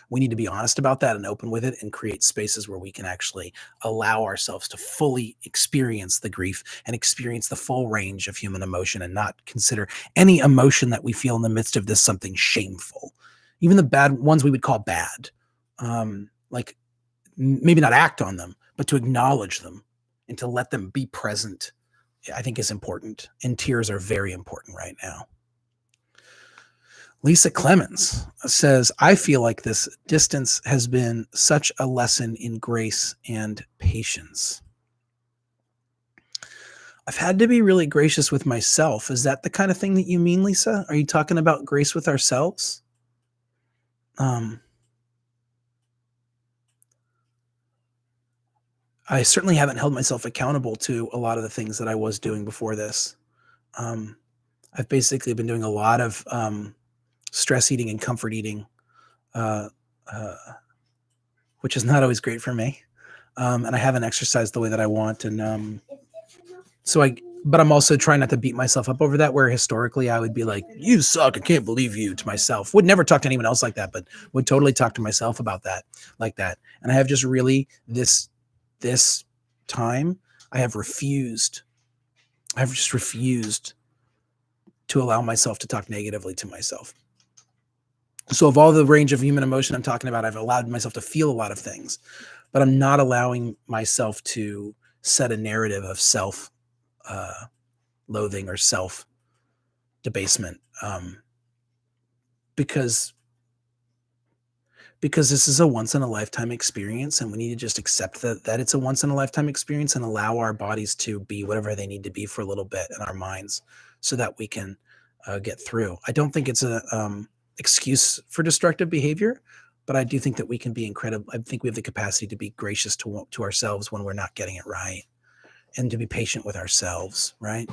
We need to be honest about that and open with it and create spaces where we can actually allow ourselves to fully experience the grief and experience the full range of human emotion and not consider any emotion that we feel in the midst of this something shameful. Even the bad ones we would call bad. Like maybe not act on them, but to acknowledge them and to let them be present, I think is important. And tears are very important right now. Lisa Clemens says, I feel like this distance has been such a lesson in grace and patience. I've had to be really gracious with myself. Is that the kind of thing that you mean, Lisa? Are you talking about grace with ourselves? I certainly haven't held myself accountable to a lot of the things that I was doing before this. I've basically been doing a lot of stress eating and comfort eating, which is not always great for me. And I haven't exercised the way that I want. And but I'm also trying not to beat myself up over that, where historically I would be like, you suck, I can't believe you, to myself. Would never talk to anyone else like that, but would totally talk to myself about that, like that. And I have just really this time, I have just refused to allow myself to talk negatively to myself. So of all the range of human emotion I'm talking about, I've allowed myself to feel a lot of things, but I'm not allowing myself to set a narrative of self loathing or self debasement, because this is a once in a lifetime experience, and we need to just accept that it's a once in a lifetime experience and allow our bodies to be whatever they need to be for a little bit, in our minds, so that we can get through. I don't think it's a excuse for destructive behavior, but I do think that we can be incredible. I think we have the capacity to be gracious to ourselves when we're not getting it right, and to be patient with ourselves, right?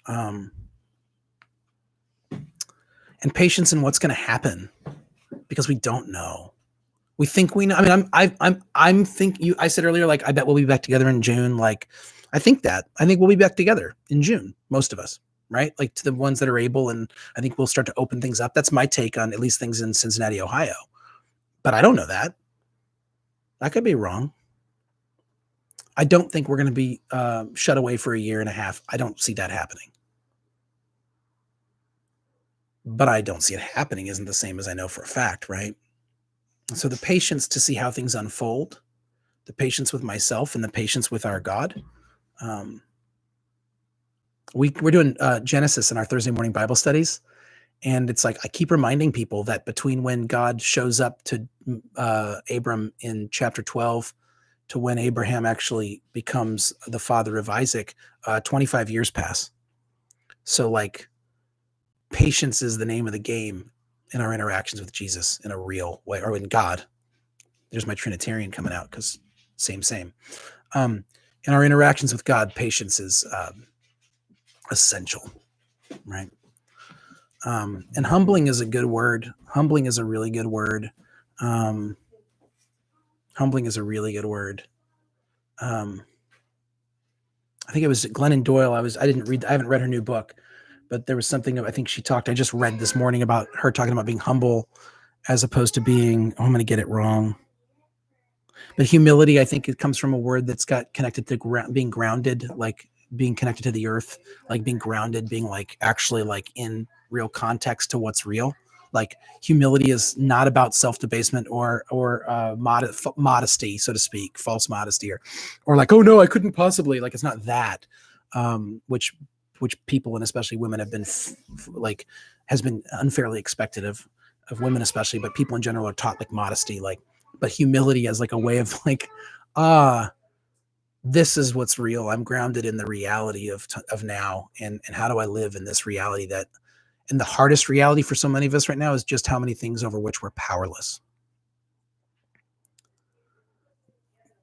And patience in what's going to happen, because we don't know. We think we know. I mean, I'm think you. I said earlier, like, I bet we'll be back together in June. Like, I think we'll be back together in June, most of us, right? Like, to the ones that are able, and I think we'll start to open things up. That's my take on at least things in Cincinnati, Ohio. But I don't know that. I could be wrong. I don't think we're going to be shut away for a year and a half. I don't see that happening. But I don't see it happening isn't the same as I know for a fact, right? So the patience to see how things unfold, the patience with myself and the patience with our God. We're doing Genesis in our Thursday morning Bible studies. And it's like I keep reminding people that between when God shows up to Abram in chapter 12 to when Abraham actually becomes the father of Isaac, 25 years pass. So like patience is the name of the game in our interactions with Jesus in a real way, or in God. There's my Trinitarian coming out because same. In our interactions with God, patience is essential, right? And humbling is a good word. Humbling is a really good word. Humbling is a really good word. I think it was Glennon Doyle. I haven't read her new book, but there was something I think she talked. I just read this morning about her talking about being humble as opposed to being, I'm going to get it wrong. But humility, I think it comes from a word that's got connected to being grounded, like being connected to the earth, like being grounded, being like actually like in real context to what's real. Like humility is not about self-debasement or modesty, so to speak, false modesty, or like, oh no, I couldn't possibly. Like it's not that, which people and especially women have been like has been unfairly expected of women especially, but people in general are taught like modesty, like, but humility as like a way of like, this is what's real. I'm grounded in the reality of now, and how do I live in this reality that. And the hardest reality for so many of us right now is just how many things over which we're powerless.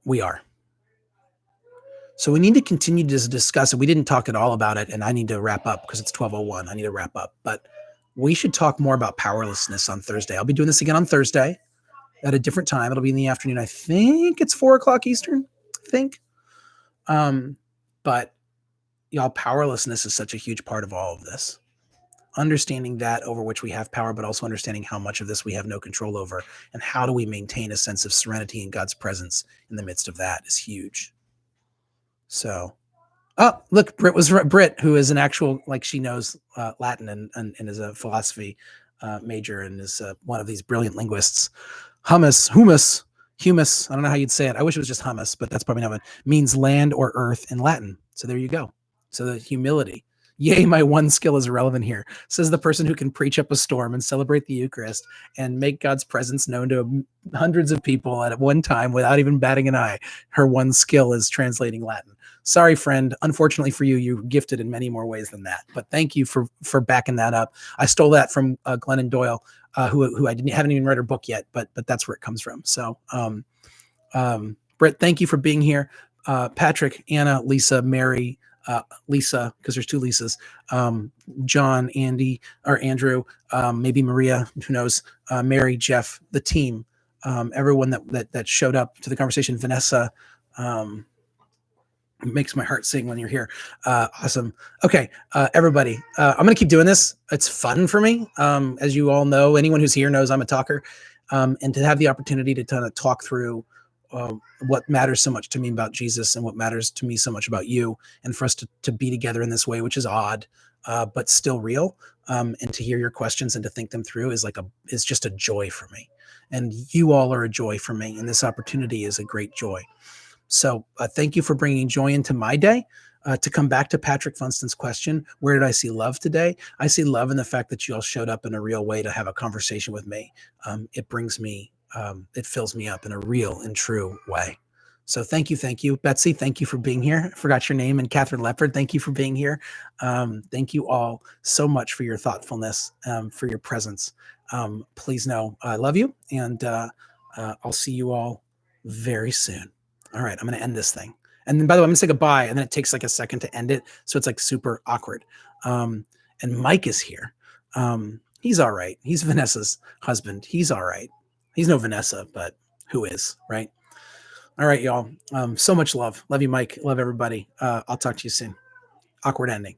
We are. So we need to continue to discuss it. We didn't talk at all about it, and I need to wrap up because it's 12:01. I need to wrap up. But we should talk more about powerlessness on Thursday. I'll be doing this again on Thursday at a different time. It'll be in the afternoon. I think it's 4:00 Eastern, I think. But y'all, powerlessness is such a huge part of all of this. Understanding that over which we have power, but also understanding how much of this we have no control over, and how do we maintain a sense of serenity in God's presence in the midst of that is huge. So, oh, look, Britt, who is an actual, like she knows Latin and is a philosophy major and is one of these brilliant linguists. Humus. I don't know how you'd say it. I wish it was just hummus, but that's probably not it. Means land or earth in Latin. So there you go. So the humility. Yay, my one skill is irrelevant here, says the person who can preach up a storm and celebrate the Eucharist and make God's presence known to hundreds of people at one time without even batting an eye. Her one skill is translating Latin. Sorry, friend. Unfortunately for you, you're gifted in many more ways than that. But thank you for backing that up. I stole that from Glennon Doyle, who I haven't even read her book yet, but that's where it comes from. So, Britt, thank you for being here. Patrick, Anna, Lisa, Mary, Lisa, because there's two Lisas, John, Andy, or Andrew, maybe Maria, who knows, Mary, Jeff, the team, everyone that showed up to the conversation, Vanessa, it makes my heart sing when you're here. Awesome. Okay, everybody, I'm going to keep doing this. It's fun for me. As you all know, anyone who's here knows I'm a talker, and to have the opportunity to kind of talk through what matters so much to me about Jesus and what matters to me so much about you, and for us to be together in this way, which is odd, but still real, and to hear your questions and to think them through is just a joy for me. And you all are a joy for me, and this opportunity is a great joy. So thank you for bringing joy into my day. To come back to Patrick Funston's question, where did I see love today? I see love in the fact that you all showed up in a real way to have a conversation with me. It brings me, it fills me up in a real and true way. So thank you. Betsy, thank you for being here. I forgot your name. And Catherine Leopard, thank you for being here. Thank you all so much for your thoughtfulness, for your presence. Please know I love you, and I'll see you all very soon. All right, I'm going to end this thing. And then, by the way, I'm going to say goodbye, and then it takes like a second to end it. So it's like super awkward. And Mike is here. He's all right. He's Vanessa's husband. He's all right. He's no Vanessa, but who is, right? All right, y'all. So much love. Love you, Mike. Love everybody. I'll talk to you soon. Awkward ending.